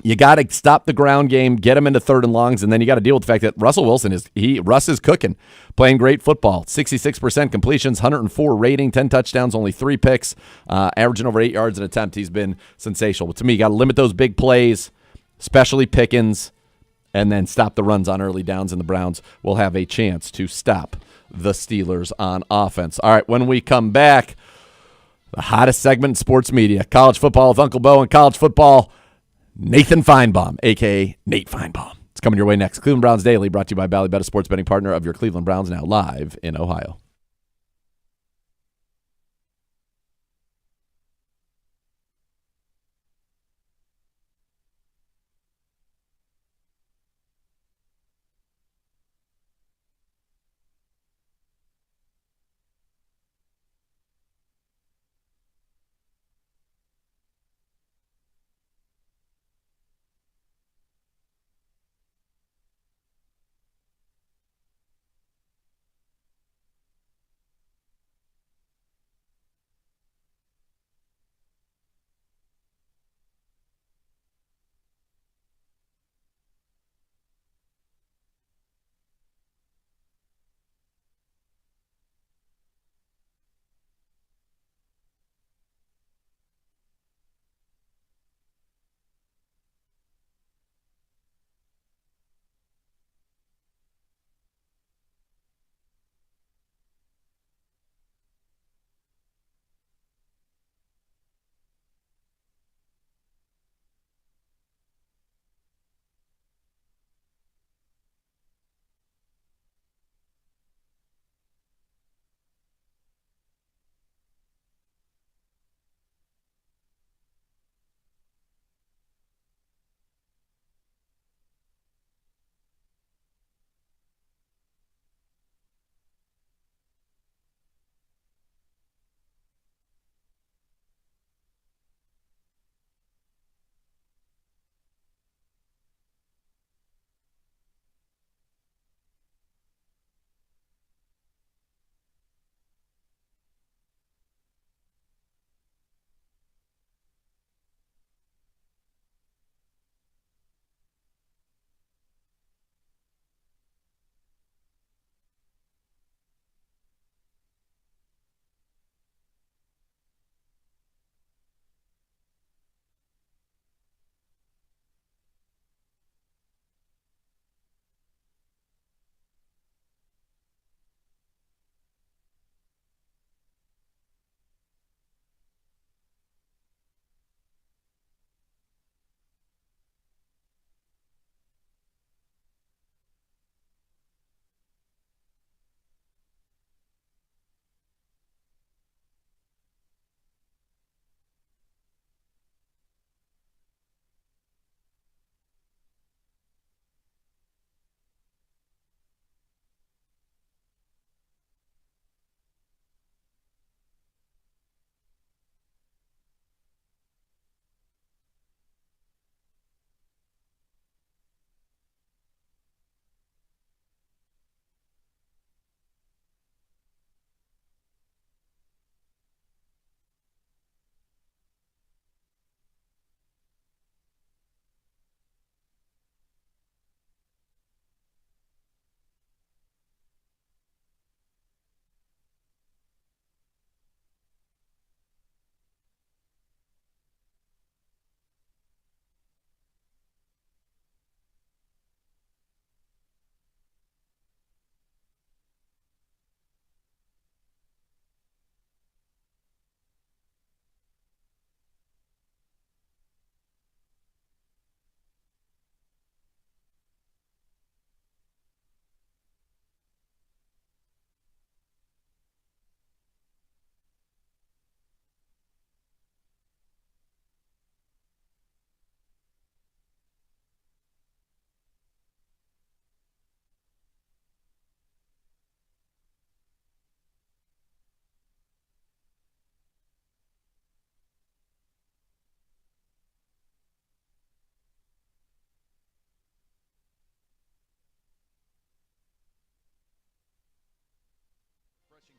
you got to stop the ground game, get him into 3rd and longs, and then you got to deal with the fact that Russell Wilson Russ is cooking, playing great football. 66% completions, 104 rating, 10 touchdowns, only 3 picks, averaging over 8 yards an attempt. He's been sensational. But to me, you got to limit those big plays, especially Pickens, and then stop the runs on early downs, and the Browns will have a chance to stop the Steelers on offense. All right, when we come back, the hottest segment in sports media, college football with Uncle Bo and college football Nathan Feinbaum, a.k.a. Nate Feinbaum. It's coming your way next. Cleveland Browns Daily, brought to you by Ballybet, a sports betting partner of your Cleveland Browns, now live in Ohio.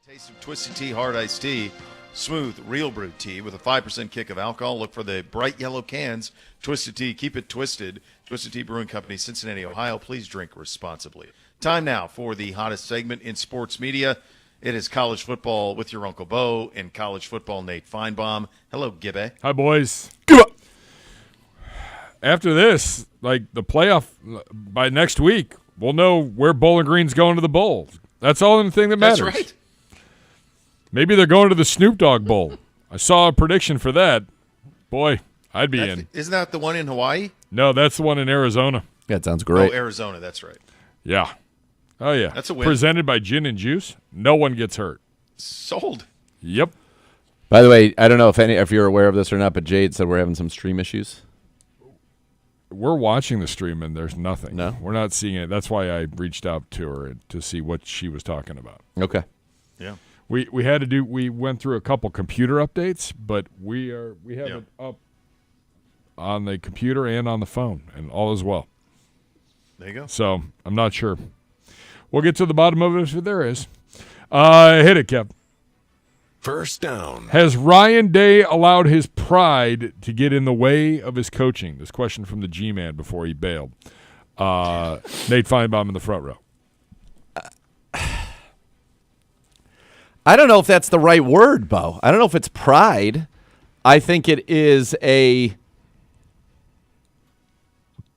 Taste of Twisted Tea Hard Iced Tea. Smooth, real brewed tea with a 5% kick of alcohol. Look for the bright yellow cans. Twisted Tea, keep it twisted. Twisted Tea Brewing Company, Cincinnati, Ohio. Please drink responsibly. Time now for the hottest segment in sports media. It is college football with your Uncle Bo and college football Nate Feinbaum. Hello, Gibbe. Hi, boys. After this, like the playoff, by next week, we'll know where Bowling Green's going to the bowl. That's all the thing that matters. That's right. Maybe they're going to the Snoop Dogg Bowl. I saw a prediction for that. Boy, I'd be in. Isn't that the one in Hawaii? No, that's the one in Arizona. Yeah, it sounds great. Oh, Arizona, that's right. Yeah. Oh, yeah. That's a win. Presented by Gin and Juice. No one gets hurt. Sold. Yep. By the way, I don't know if you're aware of this or not, but Jade said we're having some stream issues. We're watching the stream, and there's nothing. No? We're not seeing it. That's why I reached out to her to see what she was talking about. Okay. Yeah. We had to do. We went through a couple computer updates, but we have it up on the computer and on the phone, and all is well. There you go. So I'm not sure. We'll get to the bottom of it if there is. Hit it, Kev. First down. Has Ryan Day allowed his pride to get in the way of his coaching? This question from the G-Man before he bailed. Nate Feinbaum in the front row. I don't know if that's the right word, Bo. I don't know if it's pride. I think it is a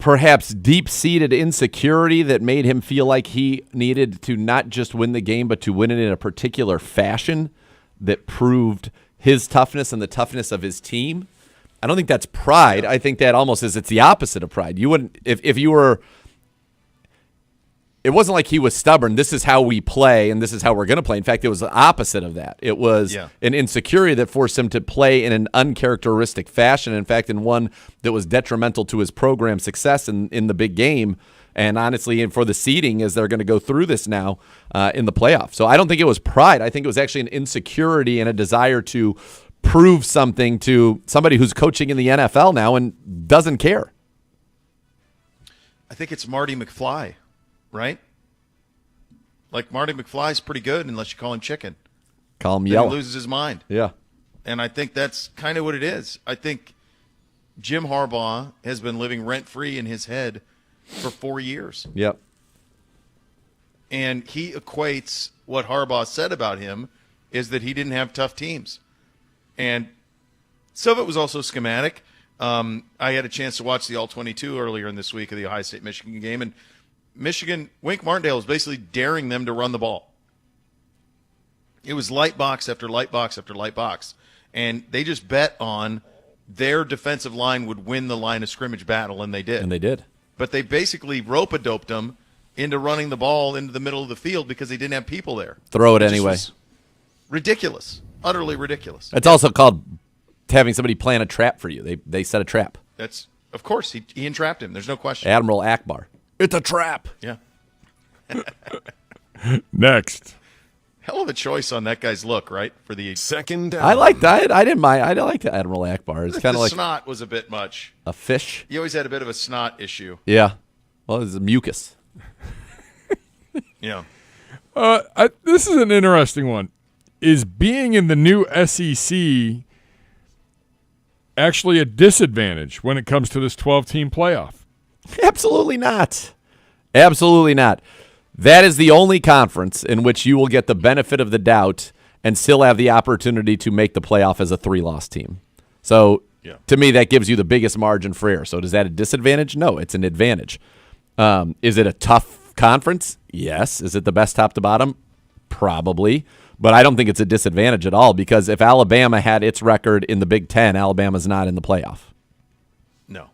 perhaps deep-seated insecurity that made him feel like he needed to not just win the game, but to win it in a particular fashion that proved his toughness and the toughness of his team. I don't think that's pride. I think that almost is, it's the opposite of pride. You wouldn't, if you were, it wasn't like he was stubborn. This is how we play, and this is how we're going to play. In fact, it was the opposite of that. It was an insecurity that forced him to play in an uncharacteristic fashion. In fact, in one that was detrimental to his program's success in the big game. And honestly, and for the seeding, as they're going to go through this now in the playoffs. So I don't think it was pride. I think it was actually an insecurity and a desire to prove something to somebody who's coaching in the NFL now and doesn't care. I think it's Marty McFly. Right? Like Marty McFly's pretty good unless you call him chicken. Call him then yellow. He loses his mind. Yeah. And I think that's kind of what it is. I think Jim Harbaugh has been living rent-free in his head for 4 years. Yep. And he equates what Harbaugh said about him is that he didn't have tough teams. And some of it was also schematic. I had a chance to watch the All-22 earlier in this week of the Ohio State-Michigan game, and Michigan, Wink Martindale was basically daring them to run the ball. It was light box after light box after light box. And they just bet on their defensive line would win the line of scrimmage battle, and they did. And they did. But they basically rope-a-doped them into running the ball into the middle of the field because they didn't have people there. Throw it anyway. Ridiculous. Utterly ridiculous. It's also called having somebody plan a trap for you. They set a trap. That's, of course, he entrapped him. There's no question. Admiral Akbar. It's a trap. Yeah. Next. Hell of a choice on that guy's look, right? For the second down. I liked that. I didn't mind. I liked the Admiral Akbar. It's kind of like snot was a bit much. A fish. He always had a bit of a snot issue. Yeah. Well, it's mucus. Yeah. This is an interesting one. Is being in the new SEC actually a disadvantage when it comes to this 12-team playoff? Absolutely not. Absolutely not. That is the only conference in which you will get the benefit of the doubt and still have the opportunity to make the playoff as a 3-loss team. So, to me, that gives you the biggest margin for error. So, is that a disadvantage? No, it's an advantage. Is it a tough conference? Yes. Is it the best top to bottom? Probably. But I don't think it's a disadvantage at all because if Alabama had its record in the Big Ten, Alabama's not in the playoff. No.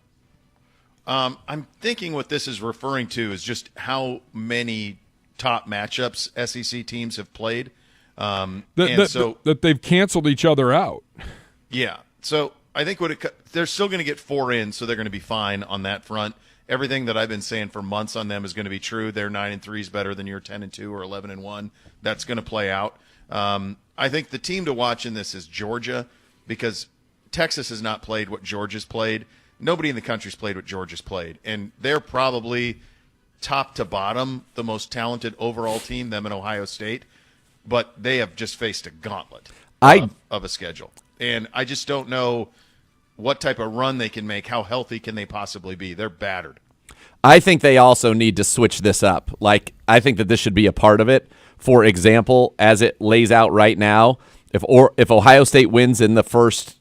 I'm thinking what this is referring to is just how many top matchups SEC teams have played. That they've canceled each other out. Yeah. So I think they're still going to get 4 in, so they're going to be fine on that front. Everything that I've been saying for months on them is going to be true. Their 9-3 is better than your 10-2 or 11-1. That's going to play out. I think the team to watch in this is Georgia because Texas has not played what Georgia's played. Nobody in the country's played what Georgia's played, and they're probably top to bottom the most talented overall team, them and Ohio State. but they have just faced a gauntlet of a schedule. And I just don't know what type of run they can make. How healthy can they possibly be? They're battered. I think they also need to switch this up. Like, I think that this should be a part of it. For example, as it lays out right now, if Ohio State wins in the first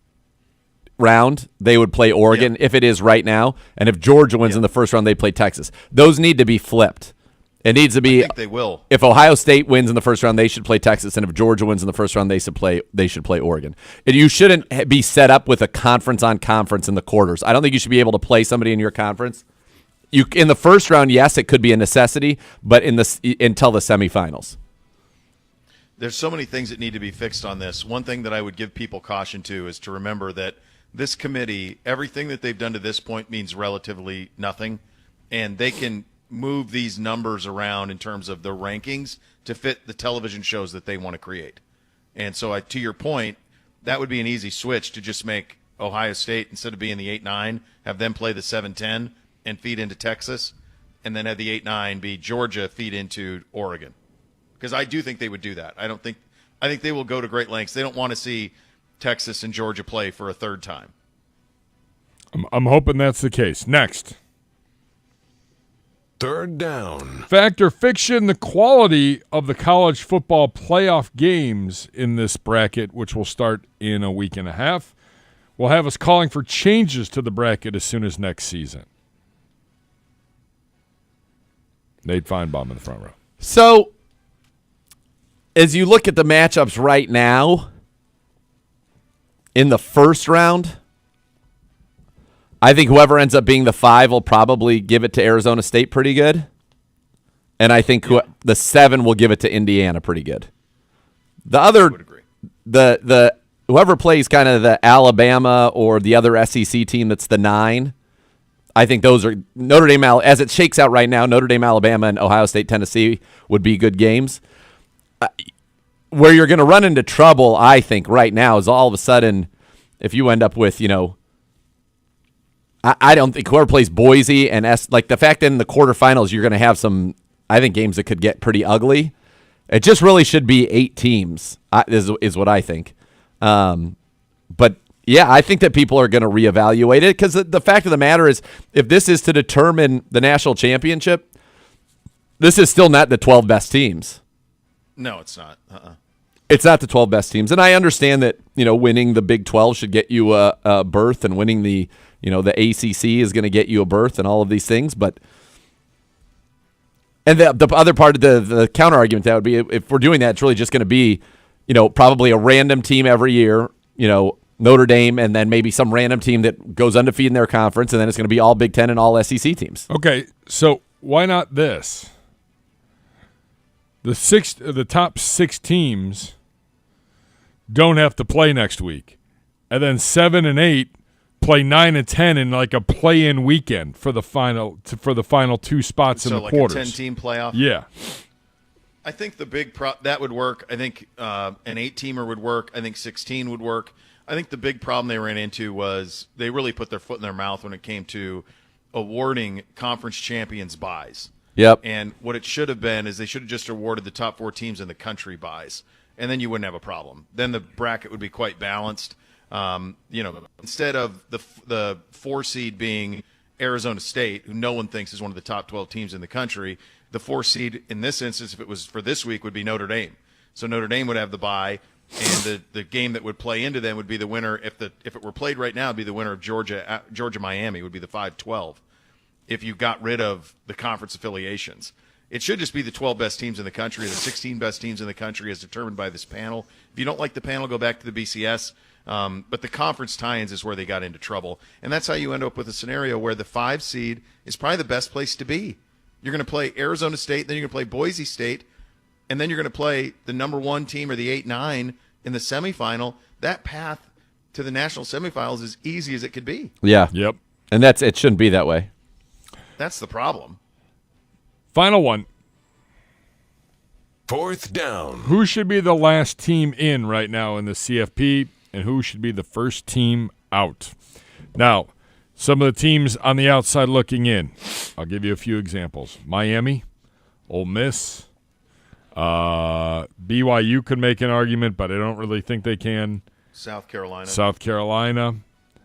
round, they would play Oregon if it is right now. And if Georgia wins in the first round, they play Texas. Those need to be flipped. It needs to be. I think they will. If Ohio State wins in the first round, they should play Texas, and if Georgia wins in the first round, they should play Oregon. And you shouldn't be set up with a conference on conference in the quarters. I don't think you should be able to play somebody in your conference. In the first round, yes, it could be a necessity, but until the semifinals. There's so many things that need to be fixed on this. One thing that I would give people caution to is to remember that this committee, everything that they've done to this point means relatively nothing, and they can move these numbers around in terms of the rankings to fit the television shows that they want to create. And so to your point, that would be an easy switch to just make Ohio State, instead of being the 8-9, have them play the 7-10 and feed into Texas, and then have the 8-9 be Georgia feed into Oregon. Because I do think they would do that. I think they will go to great lengths. They don't want to see Texas and Georgia play for a third time. I'm hoping that's the case. Next. Third down. Fact or fiction, the quality of the college football playoff games in this bracket, which will start in a week and a half, will have us calling for changes to the bracket as soon as next season. Nate Feinbaum in the front row. So, as you look at the matchups right now, in the first round, I think whoever ends up being the 5 will probably give it to Arizona State pretty good. And I think the 7 will give it to Indiana pretty good. The other, the whoever plays kind of the Alabama or the other SEC team that's the 9, I think those are Notre Dame, as it shakes out right now, Notre Dame, Alabama, and Ohio State, Tennessee would be good games. Where you're going to run into trouble, I think, right now is all of a sudden if you end up with, I don't think whoever plays Boise and like the fact that in the quarterfinals you're going to have some, I think, games that could get pretty ugly. It just really should be 8 teams is what I think. But yeah, I think that people are going to reevaluate it because the fact of the matter is, if this is to determine the national championship, this is still not the 12 best teams. No, it's not. It's not the 12 best teams, and I understand that winning the Big 12 should get you a berth, and winning the ACC is going to get you a berth, and all of these things. But the other part of the counter argument that would be, if we're doing that, it's really just going to be probably a random team every year, Notre Dame, and then maybe some random team that goes undefeated in their conference, and then it's going to be all Big Ten and all SEC teams. Okay, so why not this? The top 6 teams don't have to play next week, and then 7 and 8 play 9 and 10 in like a play-in weekend for the final 2 spots in the quarters. So like a 10-team playoff. Yeah, I think the big that would work. I think an 8-teamer would work. I think 16 would work. I think the big problem they ran into was they really put their foot in their mouth when it came to awarding conference champions buys. Yep. And what it should have been is they should have just awarded the top 4 teams in the country buys, and then you wouldn't have a problem. Then the bracket would be quite balanced. Instead of the 4 seed being Arizona State, who no one thinks is one of the top 12 teams in the country, the 4 seed in this instance, if it was for this week, would be Notre Dame. So Notre Dame would have the bye, and the game that would play into them would be the winner. If it were played right now, it'd be the winner of Georgia Miami would be the 5-12. If you got rid of the conference affiliations, it should just be the 12 best teams in the country, the 16 best teams in the country, as determined by this panel. If you don't like the panel, go back to the BCS. But the conference tie-ins is where they got into trouble, and that's how you end up with a scenario where the 5 seed is probably the best place to be. You're going to play Arizona State, then you're going to play Boise State, and then you're going to play the number 1 team or the 8-9 in the semifinal. That path to the national semifinals is as easy as it could be. Yeah. Yep. And it shouldn't be that way. That's the problem. Final one. Fourth down. Who should be the last team in right now in the CFP, and who should be the first team out? Now, some of the teams on the outside looking in. I'll give you a few examples. Miami, Ole Miss, BYU could make an argument, but I don't really think they can. South Carolina.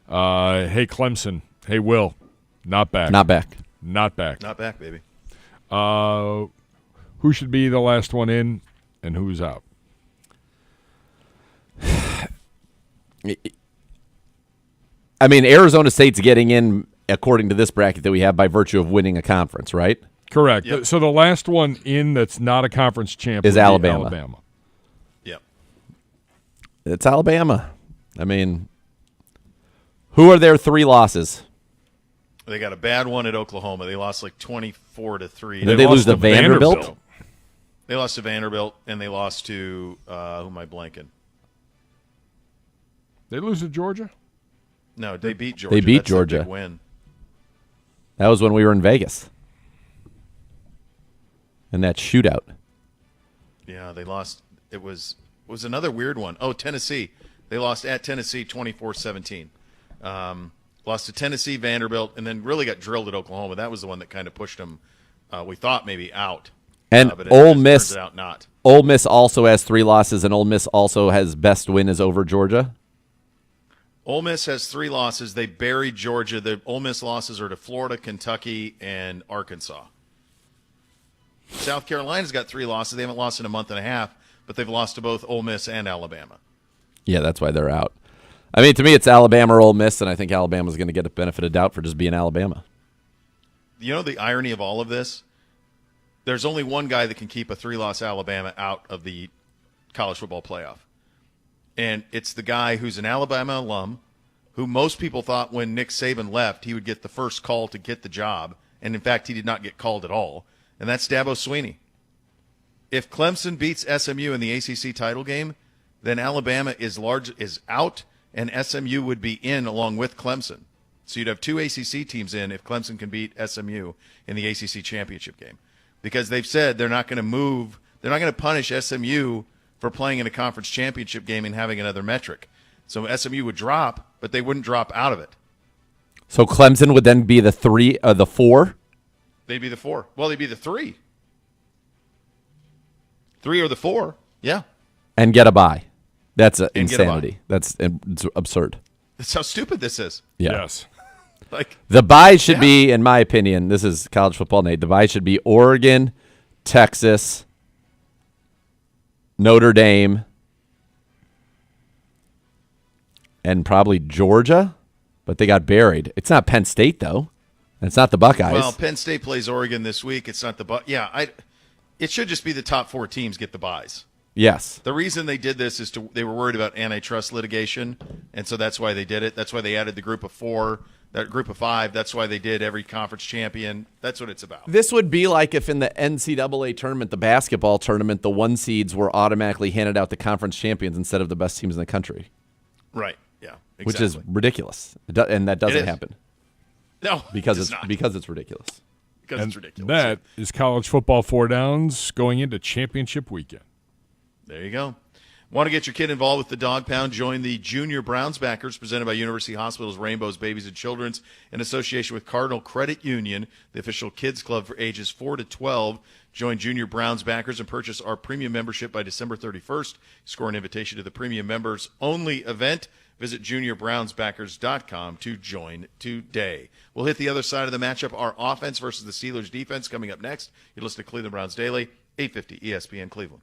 Hey, Clemson. Hey, Will. Not back. Not back. Not back, baby. Who should be the last one in and who's out? I mean, Arizona State's getting in according to this bracket that we have by virtue of winning a conference, right? Correct. Yep. So the last one in that's not a conference champ is would be Alabama. Yep. It's Alabama. I mean, who are their 3 losses? They got a bad one at Oklahoma. They lost like 24-3. Did they lose to Vanderbilt? They lost to Vanderbilt, and they lost to who am I blanking? They lose to Georgia? No, they beat Georgia. They beat That's Georgia. a big win. That was when we were in Vegas. In that shootout. Yeah, they lost. It was another weird one. Oh, Tennessee. They lost at Tennessee 24-17. Lost to Tennessee, Vanderbilt, and then really got drilled at Oklahoma. That was the one that kind of pushed them, we thought, maybe out. And but Ole Miss, turns out not. Ole Miss also has 3 losses, and Ole Miss also has best win is over Georgia. Ole Miss has 3 losses. They buried Georgia. The Ole Miss losses are to Florida, Kentucky, and Arkansas. South Carolina's got 3 losses. They haven't lost in a month and a half, but they've lost to both Ole Miss and Alabama. Yeah, that's why they're out. I mean, to me, it's Alabama or Ole Miss, and I think Alabama's going to get a benefit of doubt for just being Alabama. You know the irony of all of this? There's only one guy that can keep a 3-loss Alabama out of the college football playoff. And it's the guy who's an Alabama alum, who most people thought when Nick Saban left, he would get the first call to get the job. And, in fact, he did not get called at all. And that's Dabo Swinney. If Clemson beats SMU in the ACC title game, then Alabama is out, and SMU would be in along with Clemson. So you'd have 2 ACC teams in if Clemson can beat SMU in the ACC championship game. Because they've said they're not going to move, they're not going to punish SMU for playing in a conference championship game and having another metric. So SMU would drop, but they wouldn't drop out of it. So Clemson would then be the 4? They'd be the 4. Well, they'd be the 3. 3 or the 4, yeah. And get a bye. That's insanity. That's absurd. That's how stupid this is. Yeah. Yes. Like the bye should be, in my opinion, this is college football, Nate. The bye should be Oregon, Texas, Notre Dame, and probably Georgia, but they got buried. It's not Penn State, though. It's not the Buckeyes. Well, Penn State plays Oregon this week. It's not the it should just be the top 4 teams get the byes. Yes. The reason they did this is they were worried about antitrust litigation, and so that's why they did it. That's why they added the group of 4, that group of 5. That's why they did every conference champion. That's what it's about. This would be like if in the NCAA tournament, the basketball tournament, the 1 seeds were automatically handed out to conference champions instead of the best teams in the country. Right. Yeah. Exactly. Which is ridiculous, and that doesn't happen. No, because it's not. Because it's ridiculous. Because it's ridiculous. That is college football 4 downs going into championship weekend. There you go. Want to get your kid involved with the Dog Pound? Join the Junior Browns Backers presented by University Hospitals, Rainbows, Babies, and Children's in association with Cardinal Credit Union, the official kids club for ages 4 to 12. Join Junior Browns Backers and purchase our premium membership by December 31st. Score an invitation to the premium members only event. Visit juniorbrownsbackers.com to join today. We'll hit the other side of the matchup, our offense versus the Steelers defense, coming up next. You're listening to Cleveland Browns Daily, 850 ESPN Cleveland.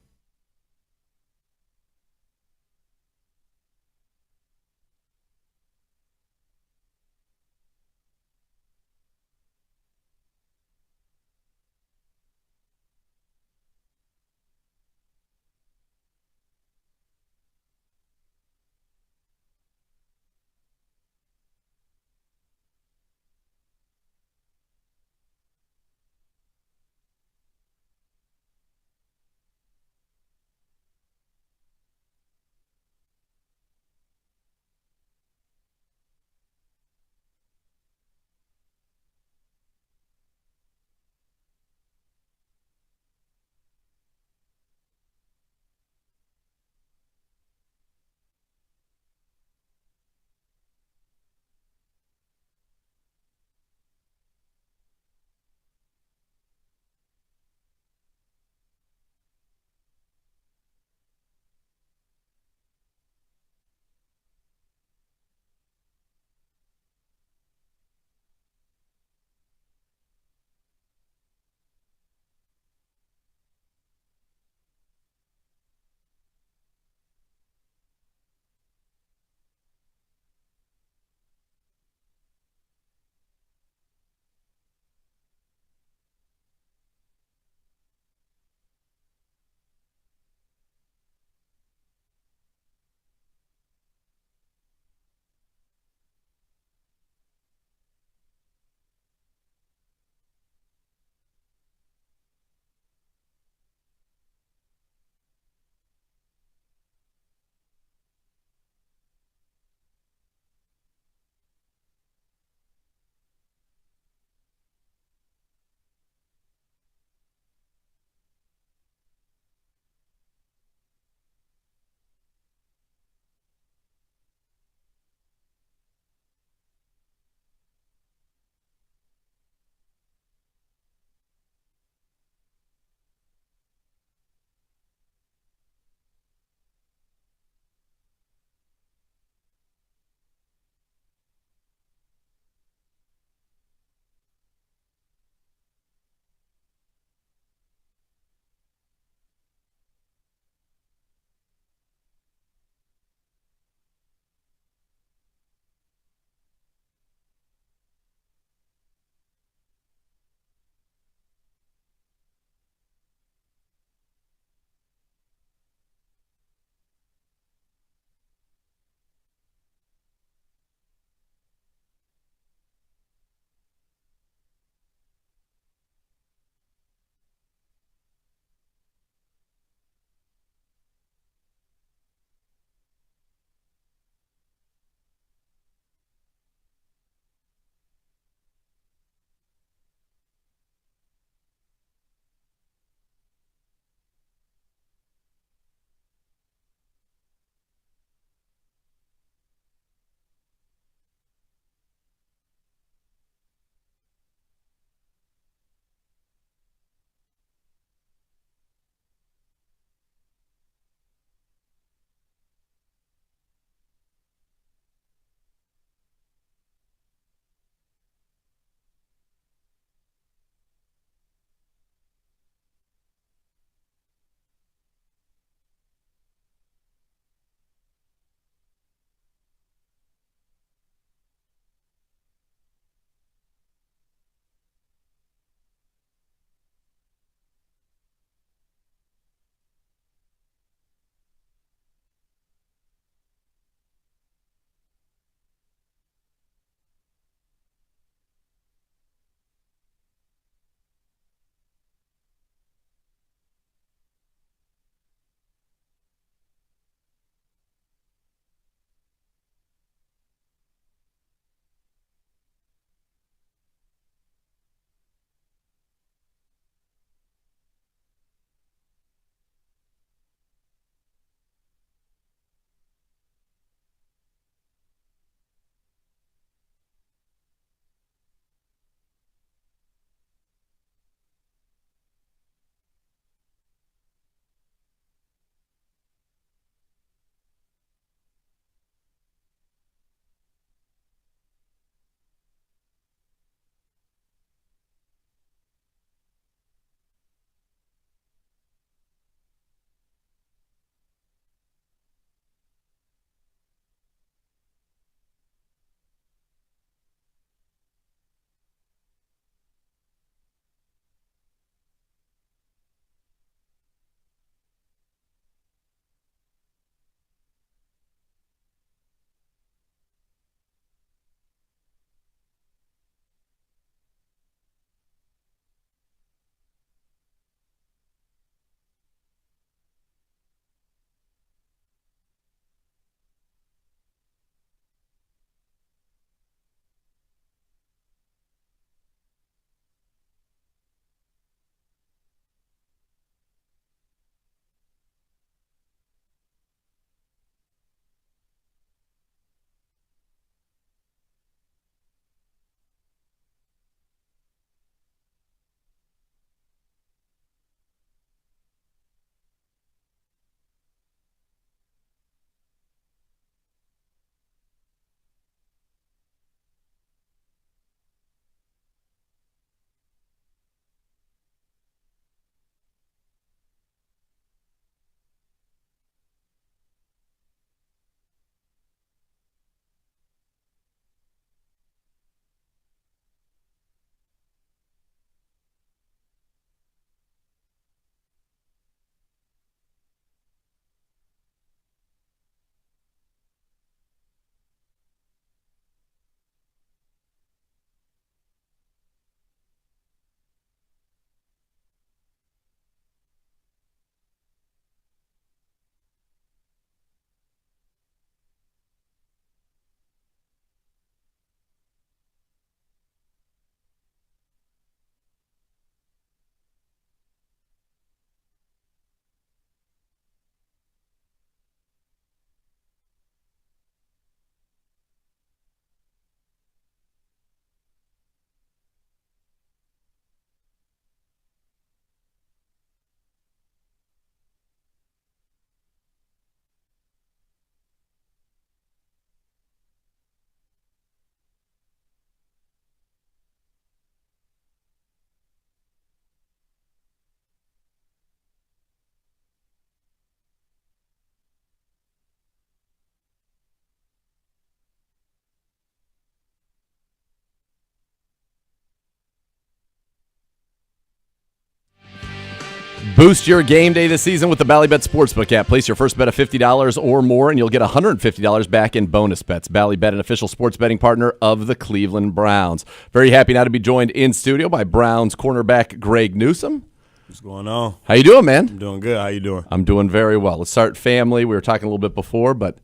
Boost your game day this season with the Ballybet Sportsbook app. Place your first bet of $50 or more, and you'll get $150 back in bonus bets. Ballybet, an official sports betting partner of the Cleveland Browns. Very happy now to be joined in studio by Browns cornerback Greg Newsome. What's going on? How you doing, man? I'm doing good. How you doing? I'm doing very well. Let's start family. We were talking a little bit before, but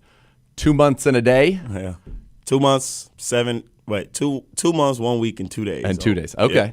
2 months and a day. Yeah, 2 months, 2 months, 1 week, and 2 days. And 2 days. Okay. Yeah.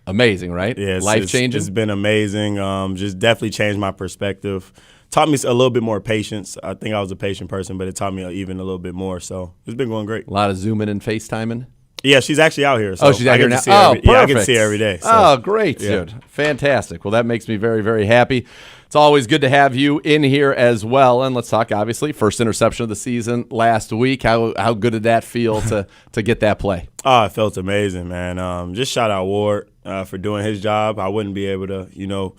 Amazing, right? Yeah, life changing. It's been amazing. Just definitely changed my perspective. Taught me a little bit more patience. I think I was a patient person, but it taught me even a little bit more. So it's been going great. A lot of zooming and FaceTiming. Yeah, she's actually out here. So she's out here now. Perfect. Yeah, I get to see her every day. So. Oh, great, dude. Fantastic. Well, that makes me very, very happy. It's always good to have you in here as well. And let's talk, obviously, first interception of the season last week. How good did that feel to get that play? Oh, it felt amazing, man. Just shout out Ward for doing his job. I wouldn't be able to,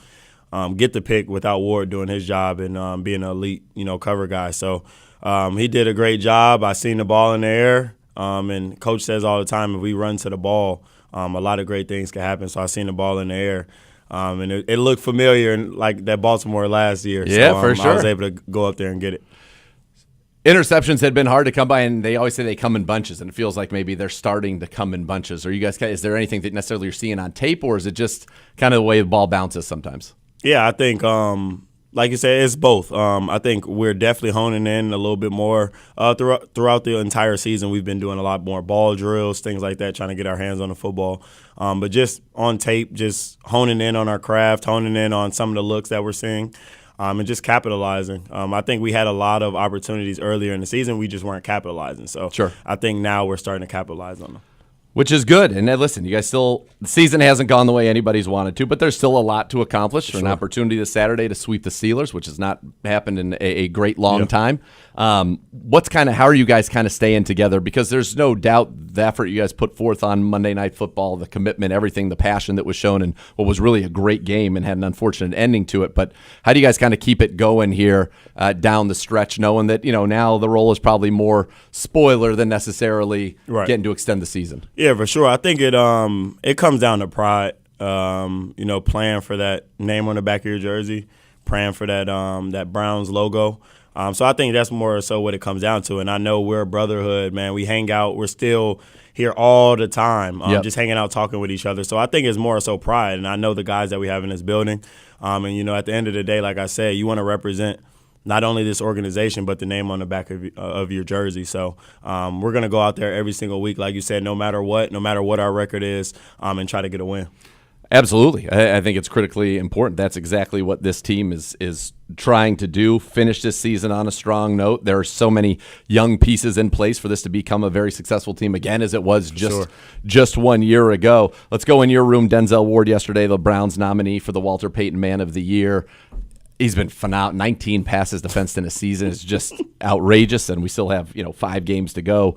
get the pick without Ward doing his job and being an elite, cover guy. So he did a great job. I seen the ball in the air. And Coach says all the time, if we run to the ball, a lot of great things can happen. So I seen the ball in the air. And it looked familiar, like that Baltimore last year. Yeah, so, for sure. I was able to go up there and get it. Interceptions had been hard to come by, and they always say they come in bunches, and it feels like maybe they're starting to come in bunches. Are you guys? Is there anything that necessarily you're seeing on tape, or is it just kind of the way the ball bounces sometimes? Yeah, I think, like you said, it's both. I think we're definitely honing in a little bit more throughout the entire season. We've been doing a lot more ball drills, things like that, trying to get our hands on the football. But just on tape, just honing in on our craft, honing in on some of the looks that we're seeing. And just capitalizing. I think we had a lot of opportunities earlier in the season. We just weren't capitalizing. So sure. I think now we're starting to capitalize on them. Which is good. And listen, you guys the season hasn't gone the way anybody's wanted to, but there's still a lot to accomplish. For an opportunity this Saturday to sweep the Steelers, which has not happened in a great long time. How are you guys kind of staying together? Because there's no doubt the effort you guys put forth on Monday Night Football, the commitment, everything, the passion that was shown in what was really a great game and had an unfortunate ending to it. But how do you guys kind of keep it going here down the stretch, knowing that, now the role is probably more spoiler than necessarily getting to extend the season? Yeah, for sure. I think it comes down to pride. Playing for that name on the back of your jersey, praying for that Browns logo. So I think that's more so what it comes down to. And I know we're a brotherhood, man. We hang out. We're still here all the time, just hanging out, talking with each other. So I think it's more so pride. And I know the guys that we have in this building. And at the end of the day, like I said, you want to represent not only this organization, but the name on the back of your jersey. So we're going to go out there every single week, like you said, no matter what our record is, and try to get a win. Absolutely. I think it's critically important. That's exactly what this team is trying to do, finish this season on a strong note. There are so many young pieces in place for this to become a very successful team again, as it was just 1 year ago. Let's go in your room. Denzel Ward yesterday, the Browns nominee for the Walter Payton Man of the Year. He's been phenomenal. 19 passes defensed in a season is just outrageous, and we still have 5 games to go.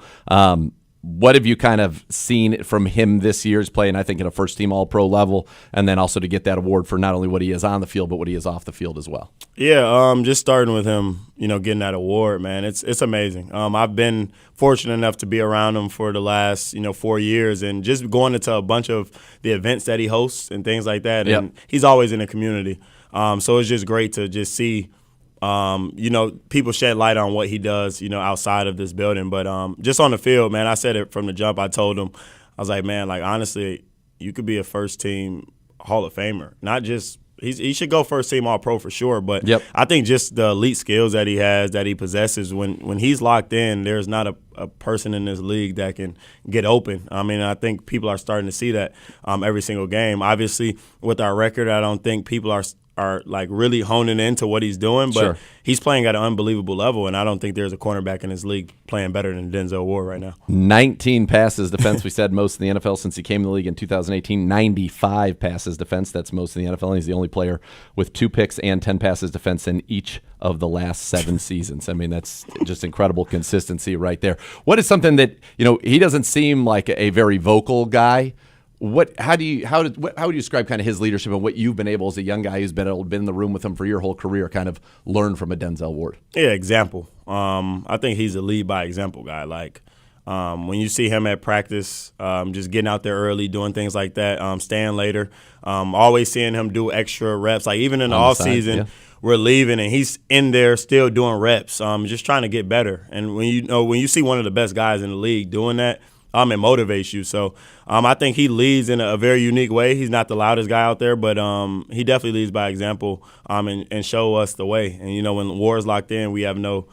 What have you kind of seen from him this year's play, and I think at a first-team All-Pro level, and then also to get that award for not only what he is on the field, but what he is off the field as well? Yeah, just starting with him, getting that award, man, it's amazing. I've been fortunate enough to be around him for the last 4 years, and just going into a bunch of the events that he hosts and things like that, and he's always in the community. So it's just great to just see people shed light on what he does, outside of this building. But just on the field, man, I said it from the jump. I told him, I was like, man, like, honestly, you could be a first-team Hall of Famer. Not just he should go first-team All-Pro for sure. But I think just the elite skills that he has, that he possesses, when he's locked in, there's not a person in this league that can get open. I mean, I think people are starting to see that every single game. Obviously, with our record, I don't think people are like really honing into what he's doing, but he's playing at an unbelievable level, and I don't think there's a cornerback in this league playing better than Denzel Ward right now. 19 passes defense, we said, most in the NFL since he came in the league in 2018. 95 passes defense, that's most in the NFL, and he's the only player with 2 picks and 10 passes defense in each of the last 7 seasons. I mean, that's just incredible consistency right there. What is something that, he doesn't seem like a very vocal guy. How would you describe kind of his leadership and what you've been able, as a young guy who's been in the room with him for your whole career, kind of learn from a Denzel Ward? Yeah, example. I think he's a lead by example guy. Like, When you see him at practice, just getting out there early, doing things like that, staying later, always seeing him do extra reps. Like even in the off season, we're leaving and he's in there still doing reps, just trying to get better. And when you see one of the best guys in the league doing that, it motivates you. So I think he leads in a very unique way. He's not the loudest guy out there, but he definitely leads by example and show us the way. And, when war's locked in, we have no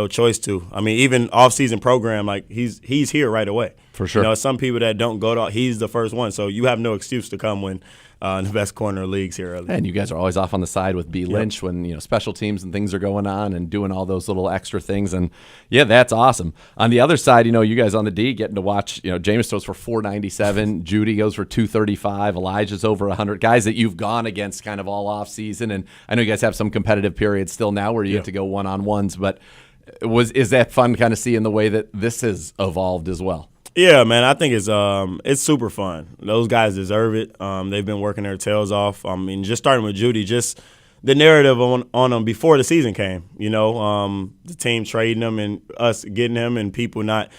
choice to. I mean, even off-season program, like he's here right away. For sure. Some people that don't go to, he's the first one. So you have no excuse to come when the best corner of leagues here early. And you guys are always off on the side with B. Lynch when special teams and things are going on and doing all those little extra things. And yeah, that's awesome. On the other side, you guys on the D getting to watch. Jameis throws for 497, Judy goes for 235, Elijah's over 100. Guys that you've gone against kind of all off season, and I know you guys have some competitive periods still now where you get to go one-on-ones, but is that fun kind of seeing the way that this has evolved as well? Yeah, man, I think it's super fun. Those guys deserve it. They've been working their tails off. I mean, just starting with Judy, just the narrative on them before the season came. The team trading him and us getting him and people not,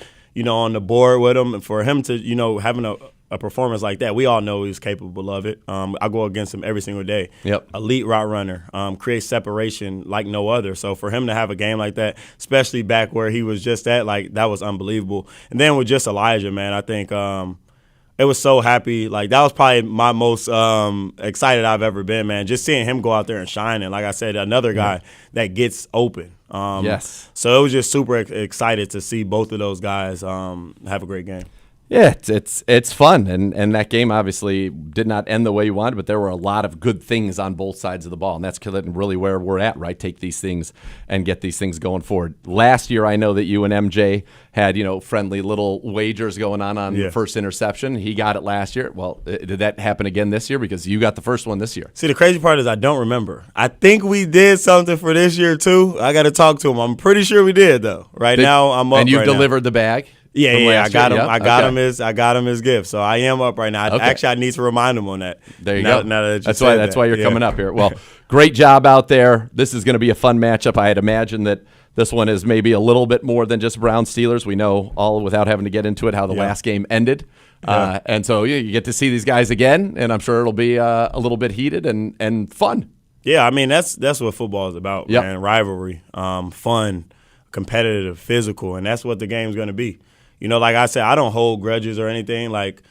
on the board with him. And for him to, having a performance like that, we all know he's capable of it. I go against him every single day. Yep. Elite route runner, creates separation like no other. So for him to have a game like that, especially back where he was just at, like that was unbelievable. And then with just Elijah, man, I think it was so happy. Like that was probably my most excited I've ever been, man. Just seeing him go out there and shine. And like I said, another guy that gets open. Yes. So it was just super excited to see both of those guys have a great game. Yeah, it's fun, and that game obviously did not end the way you wanted, but there were a lot of good things on both sides of the ball, and that's really where we're at, right? Take these things and get these things going forward. Last year, I know that you and MJ had friendly little wagers going on the first interception. He got it last year. Well, did that happen again this year? Because you got the first one this year. See, the crazy part is I don't remember. I think we did something for this year too. I got to talk to him. I'm pretty sure we did though. Now I'm up. And you right delivered now. the bag. Yeah, I got him. I got him his gift. So I am up right now. Actually, I need to remind him on that. There you go. Now that's why you're coming up here. Well, great job out there. This is going to be a fun matchup. I had imagined that this one is maybe a little bit more than just Browns Steelers. We know all without having to get into it how the last game ended, and so you get to see these guys again, and I'm sure it'll be a little bit heated and fun. Yeah, I mean that's what football is about, man. Rivalry, fun, competitive, physical, and that's what the game's going to be. Like I said, I don't hold grudges or anything. Like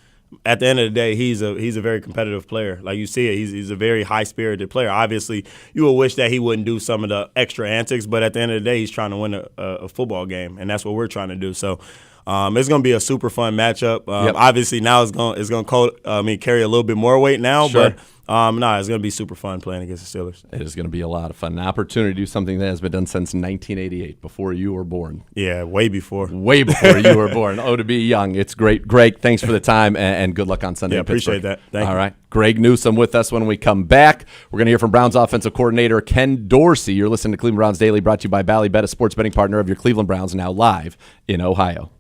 at the end of the day, he's a very competitive player. Like you see it, he's a very high-spirited player. Obviously, you would wish that he wouldn't do some of the extra antics, but at the end of the day, he's trying to win a football game, and that's what we're trying to do. So it's going to be a super fun matchup. Obviously, now it's going to carry a little bit more weight now, sure. But it's going to be super fun playing against the Steelers. It is going to be a lot of fun. An opportunity to do something that has been done since 1988, before you were born. Yeah, way before. Way before you were born. Oh, to be young. It's great. Greg, thanks for the time, and good luck on Sunday in Pittsburgh. Appreciate that. Thank you. All right. Greg Newsome with us when we come back. We're going to hear from Browns offensive coordinator Ken Dorsey. You're listening to Cleveland Browns Daily, brought to you by Ballybet, a sports betting partner of your Cleveland Browns, now live in Ohio.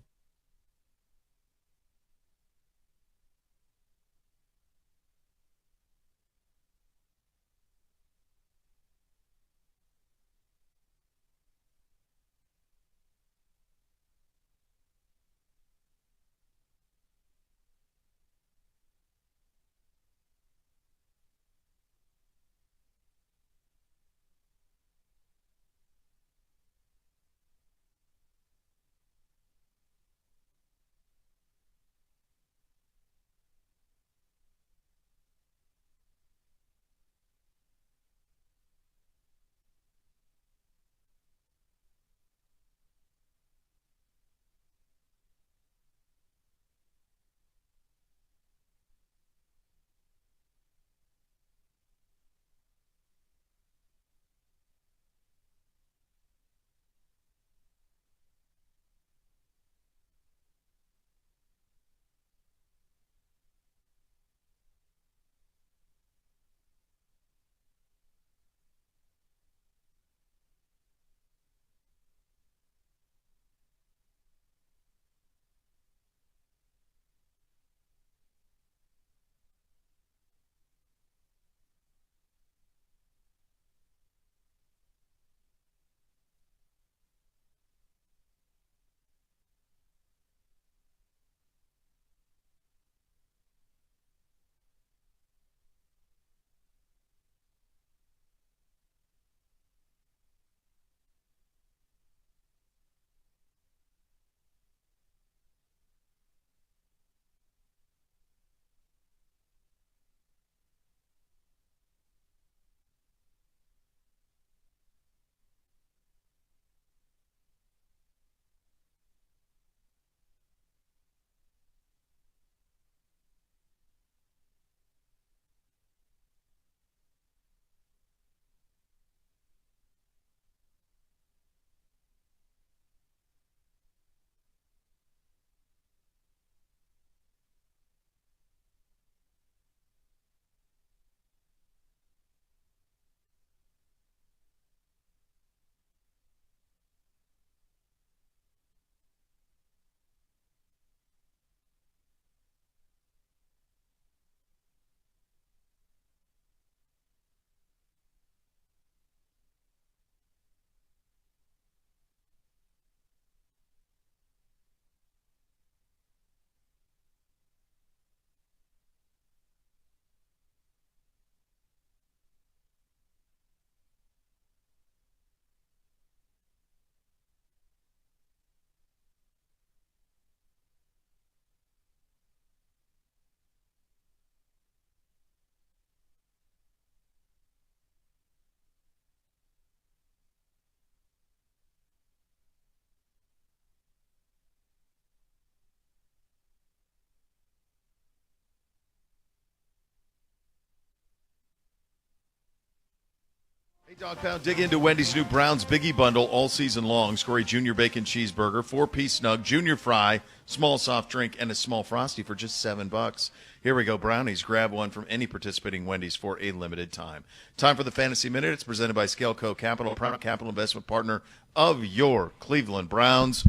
Dog Pound, dig into Wendy's new Browns Biggie Bundle all season long. Score a junior bacon cheeseburger, 4-piece snug, junior fry, small soft drink, and a small Frosty for just $7. Here we go, Brownies. Grab one from any participating Wendy's for a limited time. Time for the Fantasy Minute. It's presented by Scaleco Capital, proud capital investment partner of your Cleveland Browns.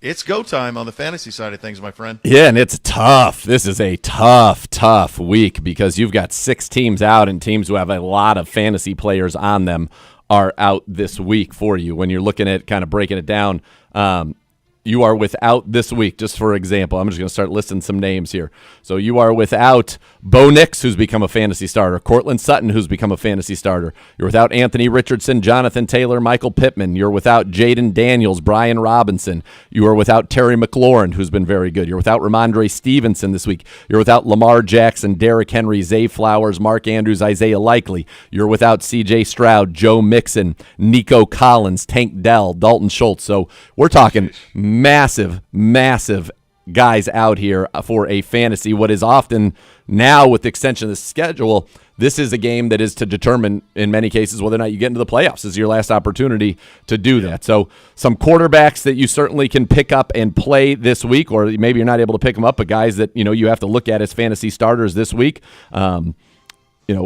It's go time on the fantasy side of things, my friend. Yeah, and it's tough. This is a tough week because you've got 6 teams out, and teams who have a lot of fantasy players on them are out this week for you. When you're looking at kind of breaking it down, you are without this week, just for example. I'm just going to start listing some names here. So you are without Bo Nix, who's become a fantasy starter, Cortland Sutton, who's become a fantasy starter. You're without Anthony Richardson, Jonathan Taylor, Michael Pittman. You're without Jaden Daniels, Brian Robinson. You are without Terry McLaurin, who's been very good. You're without Ramondre Stevenson this week. You're without Lamar Jackson, Derrick Henry, Zay Flowers, Mark Andrews, Isaiah Likely. You're without C.J. Stroud, Joe Mixon, Nico Collins, Tank Dell, Dalton Schultz. So we're talking massive guys out here for a fantasy. What is often now with the extension of the schedule, this is a game that is to determine in many cases whether or not you get into the playoffs. This is your last opportunity to do that. So some quarterbacks that you certainly can pick up and play this week, or maybe you're not able to pick them up, but guys that you have to look at as fantasy starters this week.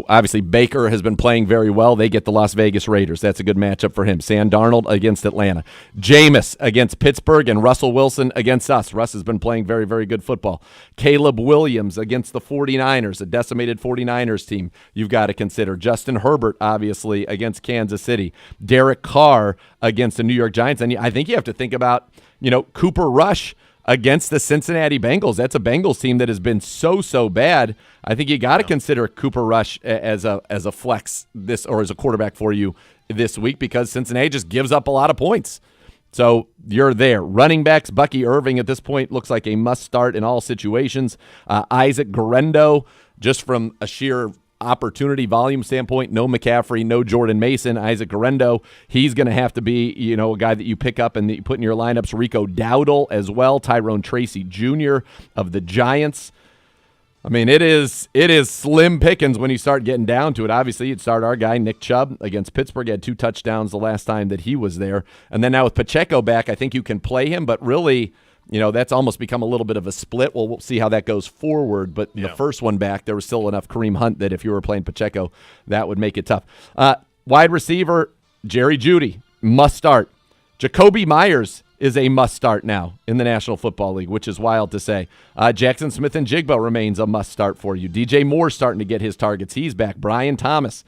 Obviously Baker has been playing very well. They get the Las Vegas Raiders. That's a good matchup for him. Sam Darnold against Atlanta. Jameis against Pittsburgh, and Russell Wilson against us. Russ has been playing very, very good football. Caleb Williams against the 49ers, a decimated 49ers team you've got to consider. Justin Herbert, obviously, against Kansas City. Derek Carr against the New York Giants. And I think you have to think about, Cooper Rush against the Cincinnati Bengals. That's a Bengals team that has been so bad. I think you got to consider Cooper Rush as a flex or as a quarterback for you this week because Cincinnati just gives up a lot of points. So you're there. Running backs, Bucky Irving at this point looks like a must start in all situations. Isaac Guerrero, just from a sheer opportunity volume standpoint, no McCaffrey, no Jordan Mason. Isaac Guerrero, he's going to have to be, a guy that you pick up and that you put in your lineups. Rico Dowdle as well. Tyrone Tracy Jr. of the Giants. I mean, it is slim pickings when you start getting down to it. Obviously, you'd start our guy, Nick Chubb, against Pittsburgh. He had 2 touchdowns the last time that he was there. And then now with Pacheco back, I think you can play him, but really, that's almost become a little bit of a split. Well, we'll see how that goes forward. But the first one back, there was still enough Kareem Hunt that if you were playing Pacheco, that would make it tough. Wide receiver, Jerry Jeudy, must start. Jacoby Myers is a must start now in the National Football League, which is wild to say. Jackson Smith and Jigba remains a must start for you. DJ Moore's starting to get his targets. He's back. Brian Thomas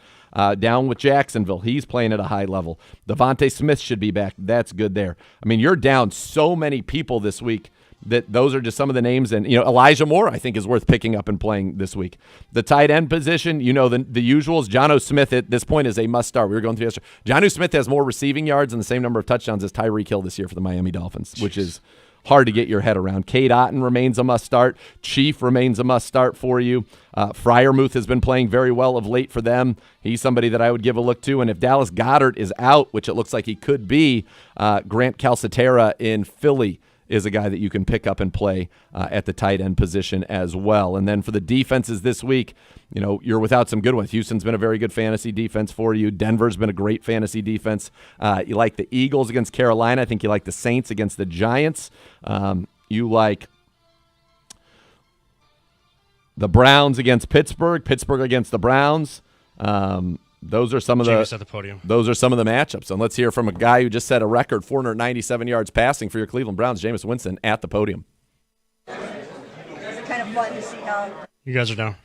down with Jacksonville. He's playing at a high level. Devontae Smith should be back. That's good there. I mean, you're down so many people this week that those are just some of the names. And, Elijah Moore, I think, is worth picking up and playing this week. The tight end position, the usuals. Jonnu Smith at this point is a must start. We were going through yesterday. Jonnu Smith has more receiving yards and the same number of touchdowns as Tyreek Hill this year for the Miami Dolphins, which is hard to get your head around. Cade Otton remains a must start. Chief remains a must start for you. Freiermuth has been playing very well of late for them. He's somebody that I would give a look to. And if Dallas Goedert is out, which it looks like he could be, Grant Calcaterra in Philly is a guy that you can pick up and play at the tight end position as well. And then for the defenses this week, you're without some good ones. Houston's been a very good fantasy defense for you. Denver's been a great fantasy defense. You like the Eagles against Carolina. I think you like the Saints against the Giants. You like the Browns against Pittsburgh against the Browns. Those are some of at the podium. Those are some of the matchups. And let's hear from a guy who just set a record 497 yards passing for your Cleveland Browns, Jameis Winston, at the podium. It's kind of fun to see how you guys are down.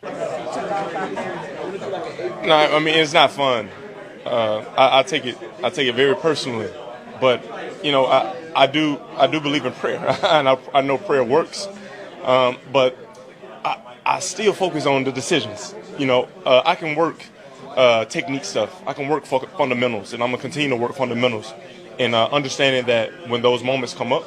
No, I mean it's not fun. I take it very personally, but I do believe in prayer, and I know prayer works. But I still focus on the decisions. I can work technique stuff. I can work fundamentals, and I'm gonna continue to work fundamentals. And understanding that when those moments come up,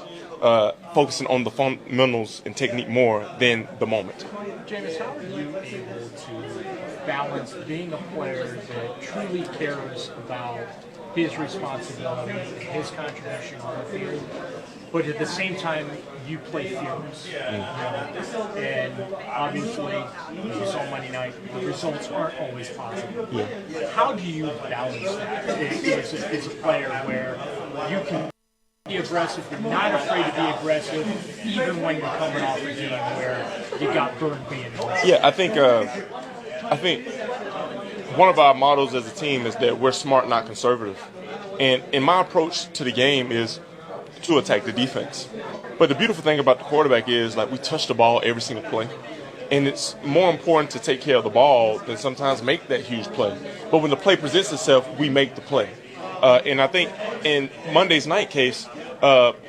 focusing on the fundamentals and technique more than the moment. Jameis, how are you able to balance being a player that truly cares about his responsibility and his contribution on the field, but at the same time you play fearless. And obviously, as you saw Monday night, the results aren't always positive. Yeah. How do you balance that as a player where you can be aggressive, you're not afraid to be aggressive, even when you're coming off a game where you got burned being aggressive? Yeah, I think one of our mottos as a team is that we're smart, not conservative. And my approach to the game is to attack the defense. But the beautiful thing about the quarterback is, like, we touch the ball every single play. And it's more important to take care of the ball than sometimes make that huge play. But when the play presents itself, we make the play. And I think in Monday's night case,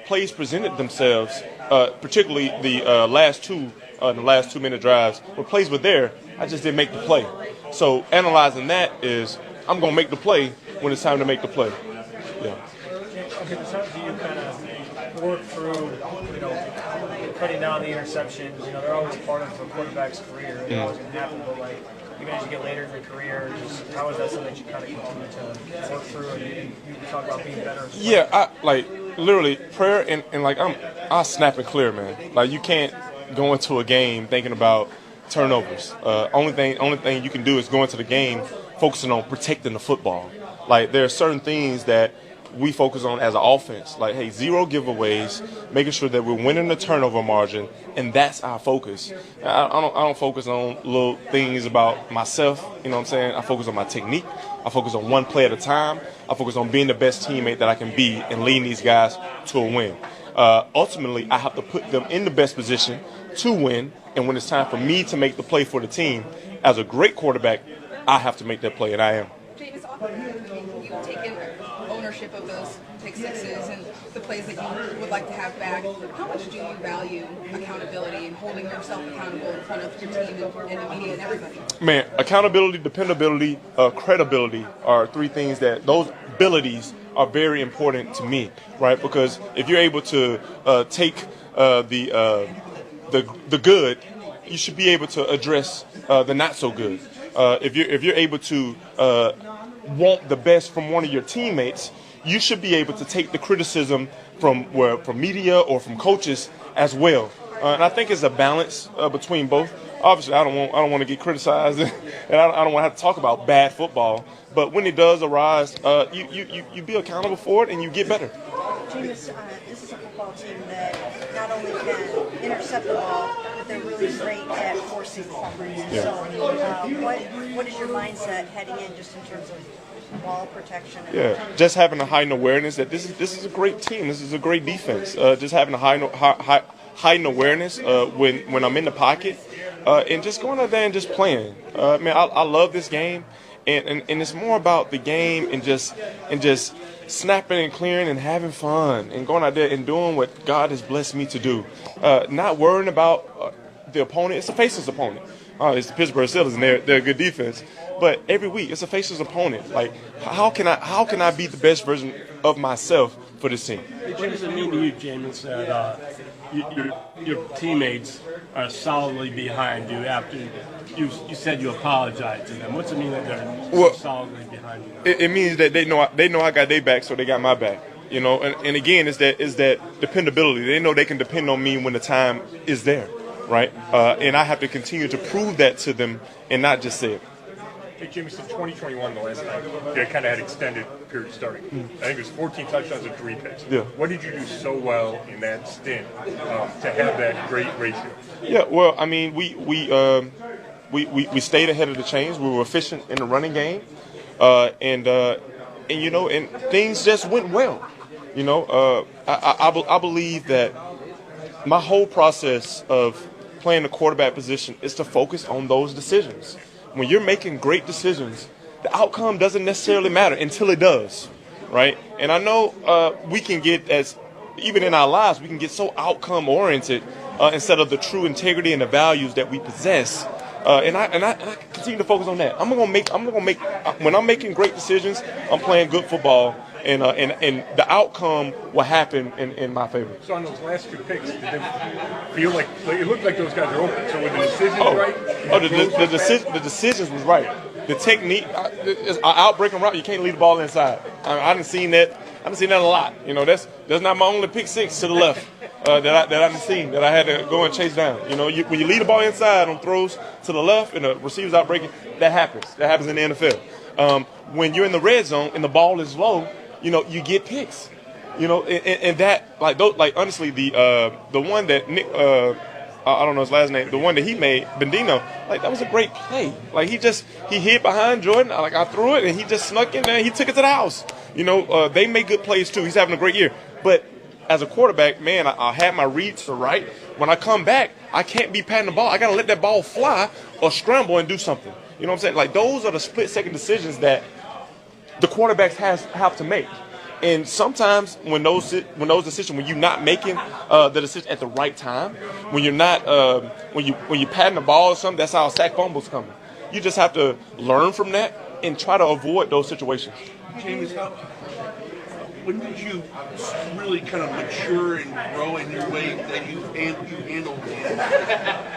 plays presented themselves, particularly the last 2-minute drives. When plays were there, I just didn't make the play. So analyzing that is, I'm going to make the play when it's time to make the play. Yeah. Okay, so how do you kind of work through, cutting down the interceptions? They're always part of a quarterback's career. They're always going to happen, but even as you get later in your career, just how is that something that you kind of continue to work through, and you talk about being better? Yeah, literally prayer and I snap and clear, man. Like, you can't go into a game thinking about turnovers. Only thing you can do is go into the game focusing on protecting the football. Like, there are certain things that we focus on as an offense, like, hey, 0 giveaways, making sure that we're winning the turnover margin, and that's our focus. I don't focus on little things about myself, you know what I'm saying? I focus on my technique. I focus on one play at a time. I focus on being the best teammate that I can be and leading these guys to a win. Ultimately, I have to put them in the best position to win, and when it's time for me to make the play for the team, as a great quarterback, I have to make that play, and I am. James, you've taken ownership of those pick sixes and the plays that you would like to have back. How much do you value accountability and holding yourself accountable in front of your team and the media and everybody? Man, accountability, dependability, credibility are three things that those abilities are very important to me, right? Because if you're able to take the good, you should be able to address the not so good. If you're able to want the best from one of your teammates, you should be able to take the criticism from media or from coaches as well. And I think it's a balance between both. Obviously, I don't want to get criticized, and I don't want to have to talk about bad football. But when it does arise, you be accountable for it and you get better. James, this is a football team that not only can intercept the ball, but they're really great at forcing fumbles. Yeah. So, what is your mindset heading in, just in terms of ball protection? Yeah, just having a heightened awareness that this is a great team. This is a great defense. Just having a heightened awareness when I'm in the pocket, and just going out there and just playing. Man, I love this game, and it's more about the game and just snapping and clearing and having fun and going out there and doing what God has blessed me to do. Not worrying about the opponent. It's a faceless opponent. It's the Pittsburgh Steelers, and they're a good defense. But every week, it's a faceless opponent. Like, how can I be the best version of myself for this team? What does it mean to you, James, that your teammates are solidly behind you after you said you apologized to them? What's it mean that they're so solidly behind you? It means that they know I got their back, so they got my back. You know, and again, is that dependability. They know they can depend on me when the time is there, right? And I have to continue to prove that to them and not just say it. Hey, Jimmy, since 2021, the last time, you kind of had extended period starting. I think it was 14 touchdowns and 3 picks. Yeah. What did you do so well in that stint to have that great ratio? Yeah, well, I mean, we stayed ahead of the chains. We were efficient in the running game, and you know, and things just went well. You know, I believe that my whole process of playing the quarterback position is to focus on those decisions. When you're making great decisions, the outcome doesn't necessarily matter until it does, right? And I know we can get, even in our lives, we can get so outcome oriented instead of the true integrity and the values that we possess. And I continue to focus on that. I'm gonna make when I'm making great decisions, I'm playing good football, and the outcome will happen in my favor. So on those last 2 picks, did it feel like it looked like those guys are open? So were the decisions right? The decisions was right. The technique, an out-breaking route, you can't leave the ball inside. I done seen that a lot. You know, that's not my only pick 6 to the left. that I've seen that I had to go and chase down. You know, when you lead the ball inside on throws to the left and the receivers out breaking, that happens. That happens in the NFL. When you're in the red zone and the ball is low, you know, you get picks. You know, and that honestly, the one that Nick, I don't know his last name, the one that he made, Bendino, like that was a great play. Like he hid behind Jordan, I threw it and he just snuck in there and he took it to the house. You know, they make good plays too. He's having a great year. But as a quarterback, man, I had my reads right. When I come back, I can't be patting the ball. I got to let that ball fly or scramble and do something. You know what I'm saying? Like those are the split-second decisions that the quarterbacks have to make. And sometimes when those decisions, when you're not making the decision at the right time, when you're not when you're patting the ball or something, that's how sack fumbles coming. You just have to learn from that and try to avoid those situations. James, when did you really kind of mature and grow in your way that you handled it?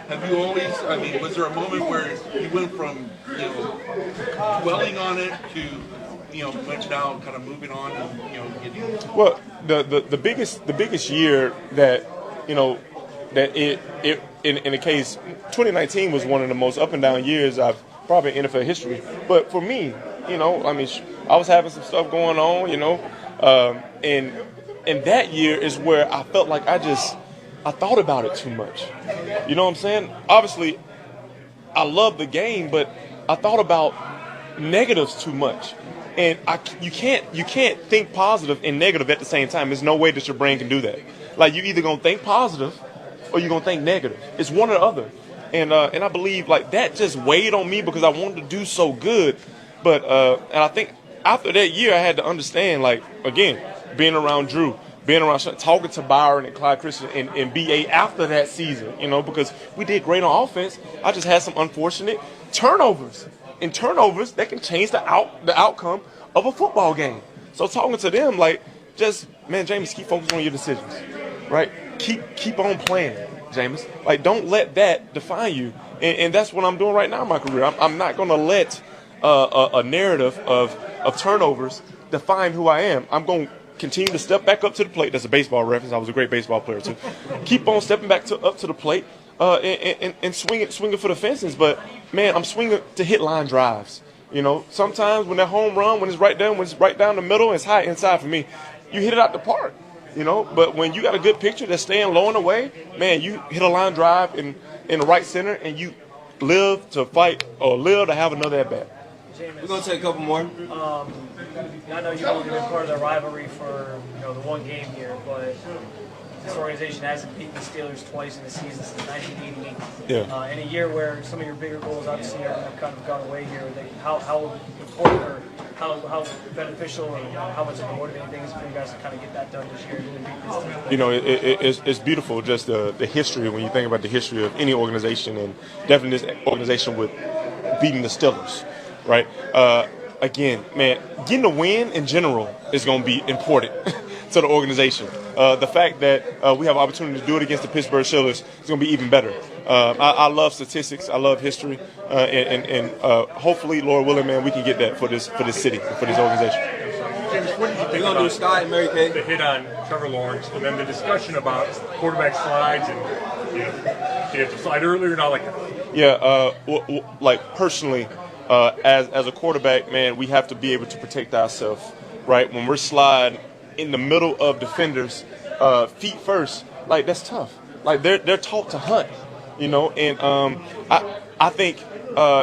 Have you always? I mean, was there a moment where you went from dwelling on it to much now kind of moving on and getting? Well, the biggest year that that it in the case 2019 was one of the most up and down years I've probably in NFL history. But for me, I mean, I was having some stuff going on, and that year is where I felt like I thought about it too much. You know what I'm saying? Obviously, I love the game, but I thought about negatives too much. And you can't think positive and negative at the same time. There's no way that your brain can do that. Like you either gonna think positive or you're gonna think negative. It's one or the other. And I believe like that just weighed on me because I wanted to do so good. But and I think after that year I had to understand, like, again, being around Drew, being around talking to Byron and Clyde Christian and BA after that season, because we did great on offense. I just had some unfortunate turnovers. And turnovers that can change the outcome of a football game. So talking to them, like, Jameis, keep focusing on your decisions, right? Keep on playing, Jameis. Like, don't let that define you. And that's what I'm doing right now in my career. I'm not going to let a narrative of turnovers define who I am. I'm going to continue to step back up to the plate. That's a baseball reference. I was a great baseball player too. Keep on stepping back up to the plate. And swinging for the fences, but man, I'm swinging to hit line drives. Sometimes when that home run, when it's right down the middle, and it's high inside for me, you hit it out the park. But when you got a good pitcher that's staying low and away, man, you hit a line drive in the right center, and you live to fight or live to have another at bat. We're gonna take a couple more. I know you've only been part of the rivalry for the one game here, but this organization hasn't beaten the Steelers twice in the season since 1988. Yeah. In a year where some of your bigger goals obviously have kind of gone away here, how important or how beneficial or how much of a motivating thing is for you guys to kind of get that done this year and beat this team? It's beautiful, just the history, when you think about the history of any organization, and definitely this organization with beating the Steelers, right? Again, man, getting a win in general is going to be important to the organization. The fact that we have an opportunity to do it against the Pittsburgh Steelers is going to be even better. I love statistics. I love history. And hopefully, Lord willing, man, we can get that for this city, for this organization. James, what did you think about Scott and Mary Kay? The hit on Trevor Lawrence, and then the discussion about quarterback slides, and did you have to slide earlier and all like that? Yeah, like personally, as a quarterback, man, we have to be able to protect ourselves, right? When we're sliding in the middle of defenders, feet first, like that's tough. Like they're taught to hunt, And I think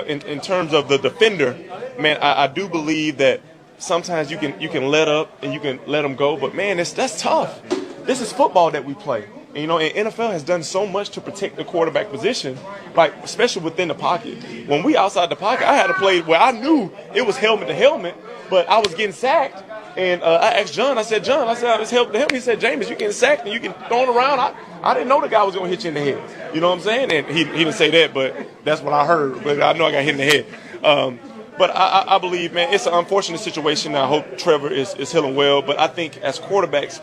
in terms of the defender, man, I do believe that sometimes you can let up and you can let them go, but man, that's tough. This is football that we play. And NFL has done so much to protect the quarterback position, like especially within the pocket. When we outside the pocket, I had to play where I knew it was helmet to helmet, but I was getting sacked. And I asked John, I said, I was helmet to helmet. He said, James, you getting sacked and you can throw it around. I didn't know the guy was going to hit you in the head. You know what I'm saying? And he didn't say that, but that's what I heard. But I know I got hit in the head. But I believe, man, it's an unfortunate situation. I hope Trevor is healing well. But I think as quarterbacks,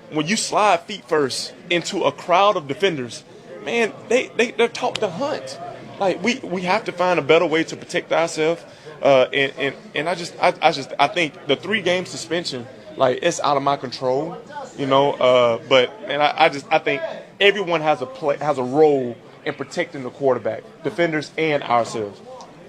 when you slide feet first into a crowd of defenders, man, they're taught to hunt. Like we have to find a better way to protect ourselves. And I think the 3-game suspension Like, it's out of my control, but I think everyone has a role in protecting the quarterback, defenders and ourselves.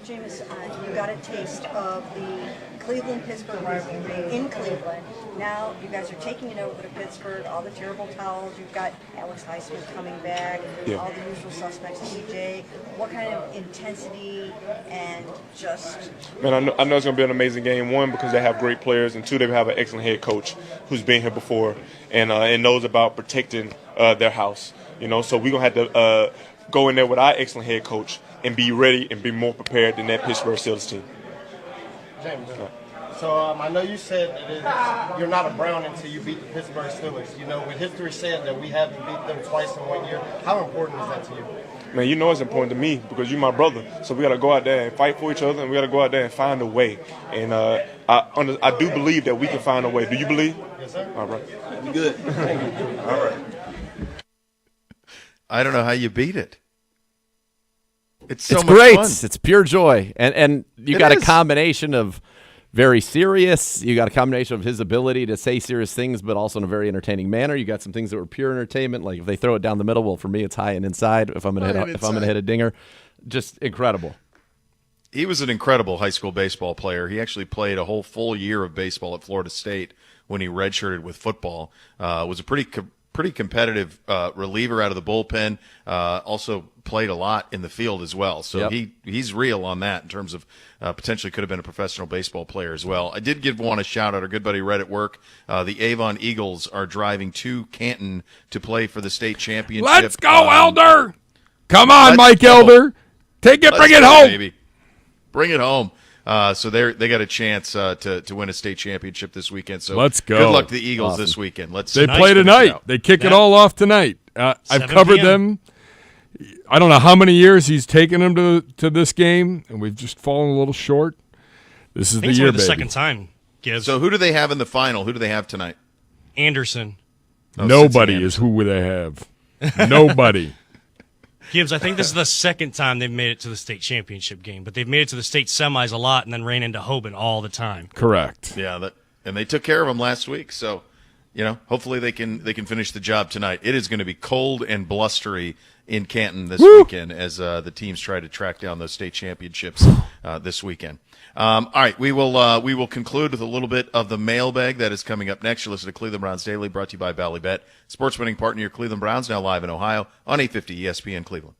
Jameis, you got a taste of the Cleveland-Pittsburgh rivalry in Cleveland. Now you guys are taking it over to Pittsburgh, all the terrible towels. You've got Alex Highsmith coming back, all the usual suspects, TJ. What kind of intensity and just... Man, I know it's going to be an amazing game. One, because they have great players, and two, they have an excellent head coach who's been here before and knows about protecting their house. So we're going to have to go in there with our excellent head coach and be ready and be more prepared than that Pittsburgh Steelers team. James, so I know you said that you're not a Brown until you beat the Pittsburgh Steelers. With history said that we haven't beat them twice in 1 year. How important is that to you? Man, it's important to me because you're my brother. So we got to go out there and fight for each other, and we got to go out there and find a way. And I do believe that we can find a way. Do you believe? Yes, sir. All right. Good. All right. I don't know how you beat it. It's so it's much great. fun. It's pure joy, and you got a combination of very serious. You got a combination of his ability to say serious things, but also in a very entertaining manner. You got some things that were pure entertainment, like if they throw it down the middle. Well, for me, it's high and inside. If I'm gonna hit a dinger, just incredible. He was an incredible high school baseball player. He actually played a whole full year of baseball at Florida State when he redshirted with football. Was a pretty competitive reliever out of the bullpen. Also played a lot in the field as well. So he's real on that in terms of potentially could have been a professional baseball player as well. I did want to shout out our good buddy Red at work. The Avon Eagles are driving to Canton to play for the state championship. Let's go, Elder! Come on, Mike Elder. Bring it home. Baby. Bring it home. So they got a chance to win a state championship this weekend. So let's go. Good luck to the Eagles this weekend. They play tonight. They kick it all off tonight. I've covered them. I don't know how many years he's taken them to this game, and we've just fallen a little short. This is the year, baby. The second time. Gibbs. So who do they have in the final? Who do they have tonight? Anderson. Nobody is who they have. Nobody. Gibbs, I think this is the second time they've made it to the state championship game, but they've made it to the state semis a lot and then ran into Hoban all the time. Correct. Yeah, and they took care of them last week. So, hopefully they can finish the job tonight. It is going to be cold and blustery in Canton this weekend as the teams try to track down those state championships this weekend. All right, we will conclude with a little bit of the mailbag that is coming up next. You listen to Cleveland Browns Daily, brought to you by Ballybet, sports betting partner your Cleveland Browns, now live in Ohio on 850 ESPN Cleveland.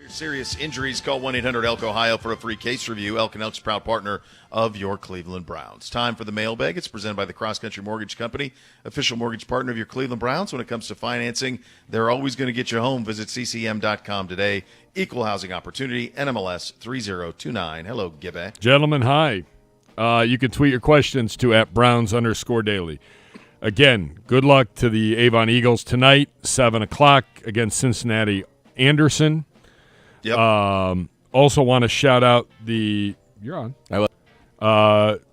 Serious injuries, call 1-800-ELK-OHIO for a free case review. Elk & Elk's proud partner of your Cleveland Browns. Time for the mailbag. It's presented by the Cross Country Mortgage Company, official mortgage partner of your Cleveland Browns. When it comes to financing, they're always going to get you home. Visit ccm.com today. Equal housing opportunity, NMLS 3029. Hello, Gibby. Gentlemen, hi. You can tweet your questions to @Browns_daily. Again, good luck to the Avon Eagles tonight, 7 o'clock against Cincinnati Anderson. Yep. Also want to shout out the – you're on. I will.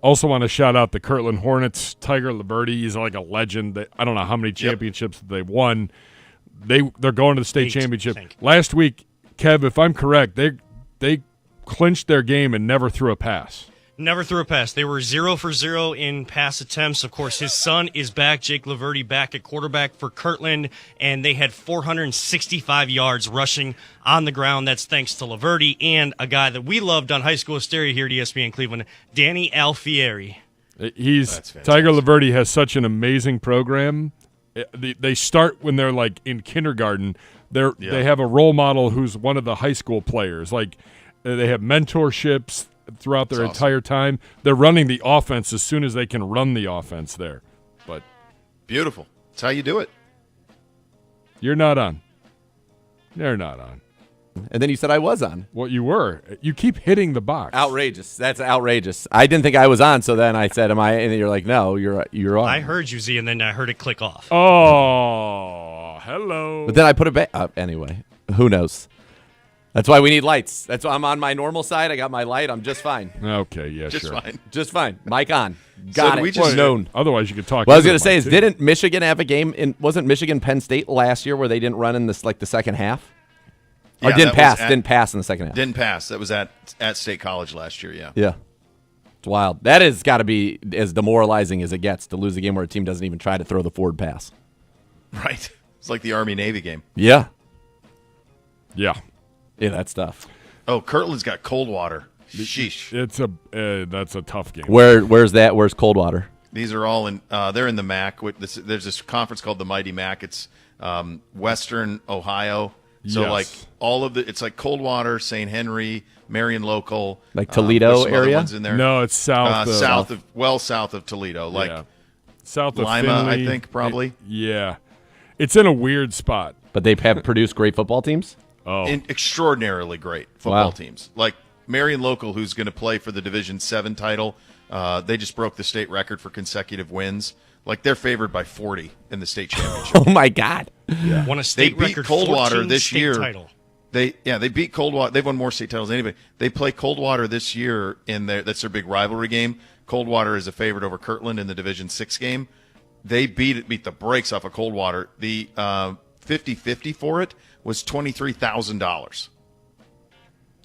Also want to shout out the Kirtland Hornets. Tiger Liberty, he's like a legend. I don't know how many championships they've won. They're going to the state championship. Last week, Kev, if I'm correct, they clinched their game and never threw a pass. Never threw a pass. They were 0 for 0 in pass attempts. Of course, his son is back, Jake Laverty, back at quarterback for Kirtland, and they had 465 yards rushing on the ground. That's thanks to Laverty and a guy that we loved on High School Hysteria here at ESPN Cleveland, Danny Alfieri. Tiger Laverty has such an amazing program. They start when they're like in kindergarten. They have a role model who's one of the high school players. Like they have mentorships throughout their entire time. They're running the offense as soon as they can run the offense there. But beautiful. That's how you do it. You're not on. They're not on. And then you said I was on. Well, you were. You keep hitting the box. Outrageous. That's outrageous. I didn't think I was on, so then I said, am I? And then you're like, no, you're on. I heard you, Z, and then I heard it click off. Oh, hello. But then I put it back. Anyway, who knows? That's why we need lights. That's why I'm on my normal side. I got my light. I'm just fine. Okay, yeah, just sure. fine. Just fine. Mic on. Got it. We just known. Otherwise, you could talk. What I was going to say is, didn't Michigan have a game wasn't Michigan Penn State last year where they didn't run in this the second half? Yeah, or didn't pass in the second half. Didn't pass. That was at State College last year, yeah. Yeah. It's wild. That has got to be as demoralizing as it gets to lose a game where a team doesn't even try to throw the forward pass. Right. It's like the Army-Navy game. Yeah. Yeah. Yeah, that's tough. Oh, Kirtland's got Coldwater. Sheesh. That's a tough game. Where's that? Where's Coldwater? These are all in. They're in the MAC. There's this conference called the Mighty MAC. It's Western Ohio. So like all of it's like Coldwater, St. Henry, Marion Local, like Toledo some area. Other ones in there. No, it's south. South of Toledo, like south of Lima, Finley, I think probably. It's in a weird spot. But they have produced great football teams. Oh, extraordinarily great football teams. Like Marion Local, who's going to play for the Division 7 title. They just broke the state record for consecutive wins. Like they're favored by 40 in the state championship. Oh my God! Yeah. Won a state they beat record Coldwater 14 this state year. Title. They beat Coldwater. They've won more state titles than anybody. They play Coldwater this year that's their big rivalry game. Coldwater is a favorite over Kirtland in the Division 6 game. They beat the brakes off of Coldwater. The 50-50 for it was $23,000.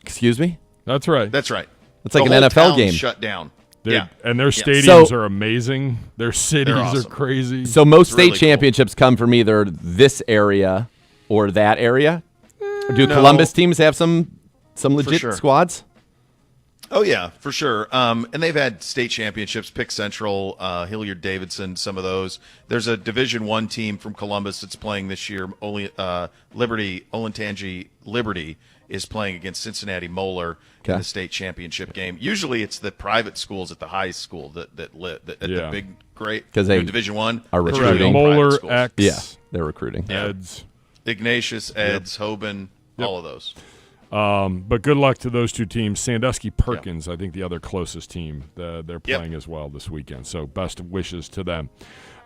Excuse me? That's right. That's right. It's like the an whole NFL town game. Shut down. And their stadiums are amazing. Their cities awesome. are crazy. So most really state championships come from either this area or that area. Do No. Columbus teams have some legit sure. squads? Oh yeah, for sure. And they've had state championships. Pick Central, Hilliard Davidson, some of those. There's a Division 1 team from Columbus that's playing this year. Olentangy Liberty is playing against Cincinnati Moeller in the state championship game. Usually, it's the private schools at the high school that the big great because they Division 1 are recruiting. Moeller, X, they're recruiting. Eds, Ignatius, Eds, Hoban, all of those. But good luck to those two teams. Sandusky Perkins, I think the other closest team. They're playing as well this weekend. So best wishes to them.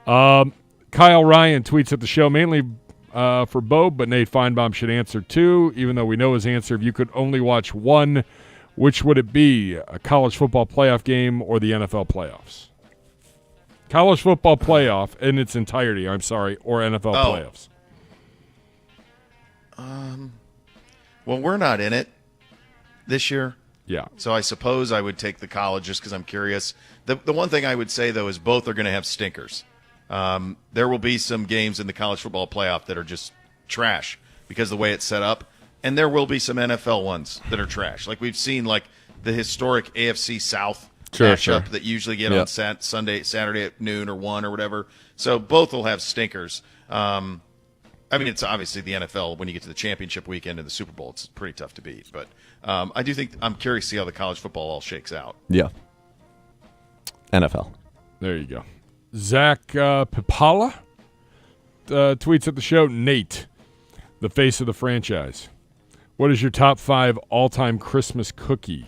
Kyle Ryan tweets at the show mainly for Bo, but Nate Feinbaum should answer too, even though we know his answer. If you could only watch one, which would it be? A college football playoff game or the NFL playoffs? College football playoff in its entirety, or NFL playoffs. Well, we're not in it this year. Yeah. So I suppose I would take the college just because I'm curious. The one thing I would say, though, is both are going to have stinkers. There will be some games in the college football playoff that are just trash because of the way it's set up. And there will be some NFL ones that are trash. Like we've seen like the historic AFC South matchup that you usually get on Saturday at noon or 1 or whatever. So both will have stinkers. I mean, it's obviously the NFL. When you get to the championship weekend and the Super Bowl, it's pretty tough to beat. But I do think I'm curious to see how the college football all shakes out. Yeah. NFL. There you go. Zach Pipala tweets at the show, Nate, the face of the franchise. What is your top 5 all-time Christmas cookie?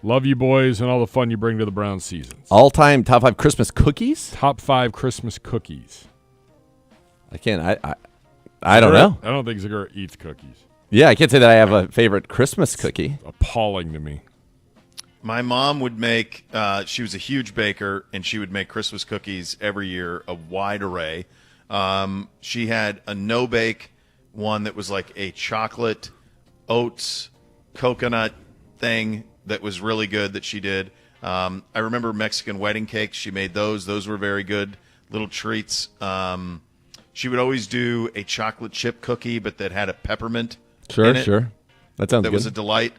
Love you boys and all the fun you bring to the Browns seasons. All-time top 5 Christmas cookies? Top 5 Christmas cookies. I can't. I don't know. I don't think Zagura eats cookies. Yeah, I can't say that I have a favorite Christmas cookie. It's appalling to me. My mom would make, she was a huge baker, and she would make Christmas cookies every year, a wide array. She had a no-bake one that was like a chocolate, oats, coconut thing that was really good that she did. I remember Mexican wedding cakes. She made those. Those were very good little treats. She would always do a chocolate chip cookie, but that had a peppermint in it. Sure. That sounds good. That was a delight.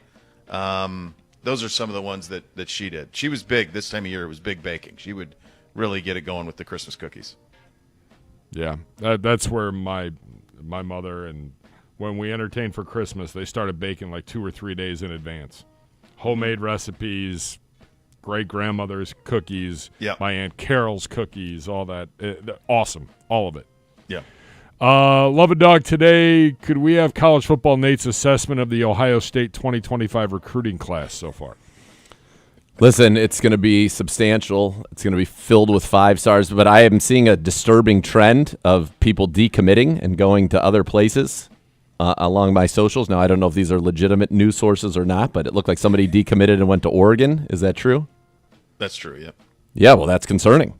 Those are some of the ones that she did. She was big this time of year. It was big baking. She would really get it going with the Christmas cookies. Yeah, that's where my mother, and when we entertained for Christmas, they started baking like 2 or 3 days in advance. Homemade recipes, great-grandmother's cookies, my Aunt Carol's cookies, all that. Awesome, all of it. Yeah. Love a Dog today. Could we have college football Nate's assessment of the Ohio State 2025 recruiting class so far? Listen, it's going to be substantial. It's going to be filled with 5 stars, but I am seeing a disturbing trend of people decommitting and going to other places along my socials. Now, I don't know if these are legitimate news sources or not, but it looked like somebody decommitted and went to Oregon. Is that true? That's true, yep. Yeah, well, that's concerning.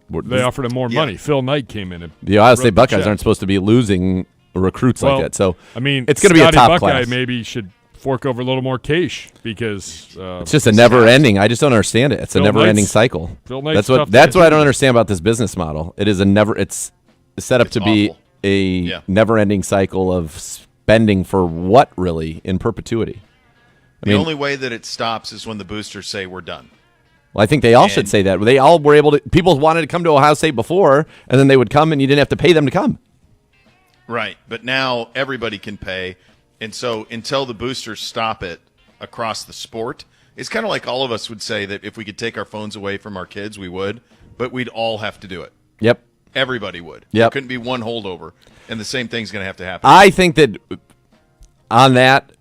They offered him more money. Phil Knight came in. And the Ohio State Buckeyes aren't supposed to be losing recruits like that. So, I mean, it's going to be a top Buckeye class. Maybe should fork over a little more cash because it's just a never-ending. I just don't understand it. It's a never-ending cycle. That's what I don't understand about this business model. It is it's set up to be a never-ending cycle of spending for what really in perpetuity. The only way that it stops is when the boosters say we're done. Well, I think they all should say that. They all were able to. People wanted to come to Ohio State before, and then they would come, and you didn't have to pay them to come. Right, but now everybody can pay, and so until the boosters stop it across the sport, it's kind of like all of us would say that if we could take our phones away from our kids, we would, but we'd all have to do it. Yep. Everybody would. Yep. There couldn't be one holdover, and the same thing's going to have happen. I think that on that,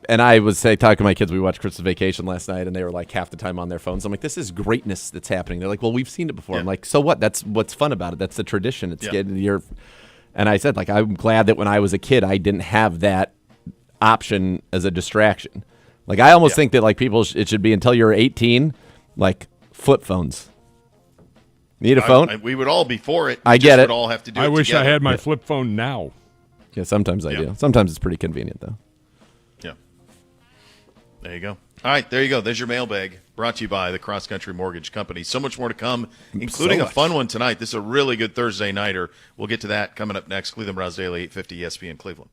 and I was talking to my kids. We watched Christmas Vacation last night, and they were like half the time on their phones. I'm like, this is greatness that's happening. They're like, well, we've seen it before. I'm like, so what? That's what's fun about it. That's the tradition. It's getting your. And I said, like, I'm glad that when I was a kid, I didn't have that option as a distraction. Like, I almost think that like people, it should be until you're 18, like flip phones. Need a phone? We would all be for it. I get it. Would all have to do I it wish together. I had my flip phone now. Yeah, sometimes I do. Sometimes it's pretty convenient though. Yeah. There you go. All right, there you go. There's your mailbag, brought to you by the Cross Country Mortgage Company. So much more to come, including a fun one tonight. This is a really good Thursday nighter. We'll get to that coming up next. Cleveland Browns Daily, 850 ESPN Cleveland.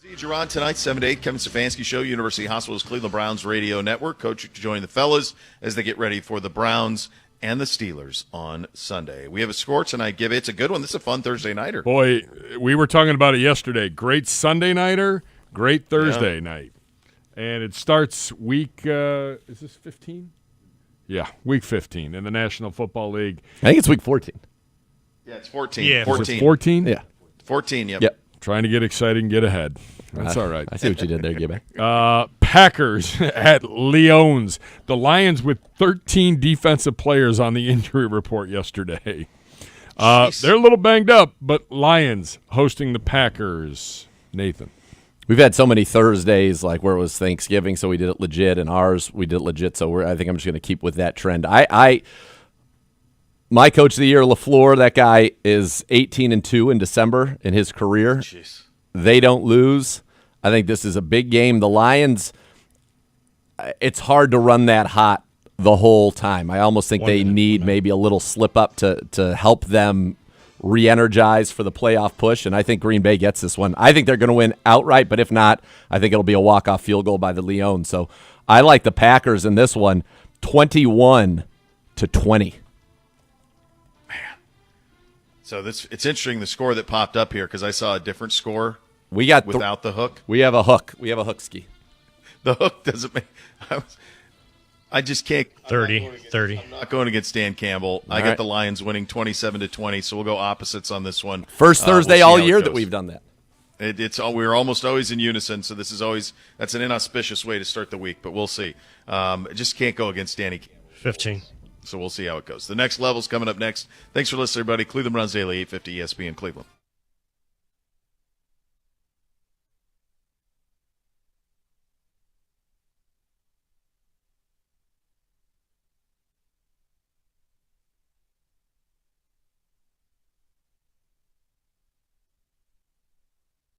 You're on tonight, 7 to 8, Kevin Stefanski Show, University Hospital's Cleveland Browns Radio Network. Coach to join the fellas as they get ready for the Browns and the Steelers on Sunday. We have a score tonight, Give. It's a good one. This is a fun Thursday nighter. Boy, we were talking about it yesterday. Great Sunday nighter, great Thursday night. And it starts week, is this 15? Yeah, week 15 in the National Football League. I think it's week 14. Yeah, it's 14. Yeah, 14. 14? Yeah. 14, yep. Yep. Trying to get excited and get ahead. That's all right. I see what you did there, Gibby. Packers at Lions. The Lions with 13 defensive players on the injury report yesterday. They're a little banged up, but Lions hosting the Packers. Nathan. We've had so many Thursdays, like where it was Thanksgiving, so we did it legit, and ours we did it legit. So I think I'm just going to keep with that trend. My coach of the year, LaFleur, that guy is 18-2 in December in his career. Jeez. They don't lose. I think this is a big game. The Lions, it's hard to run that hot the whole time. I almost think they need maybe a little slip up to help them re-energize for the playoff push, and I think Green Bay gets this one. I think they're going to win outright, but if not, I think it'll be a walk-off field goal by the Lions. So I like the Packers in this one, 21-20. So it's interesting, the score that popped up here, because I saw a different score without the hook. We have a hook. We have a hook ski. The hook doesn't make – I just can't – 30. I'm not going against Dan Campbell. I got the Lions winning 27-20, so we'll go opposites on this one. First Thursday all year that we've done that. We're almost always in unison, so this is always – that's an inauspicious way to start the week, but we'll see. I just can't go against Danny Campbell. 15. So we'll see how it goes. The next level's coming up next. Thanks for listening, everybody. Cleveland Browns Daily, 850 ESPN Cleveland.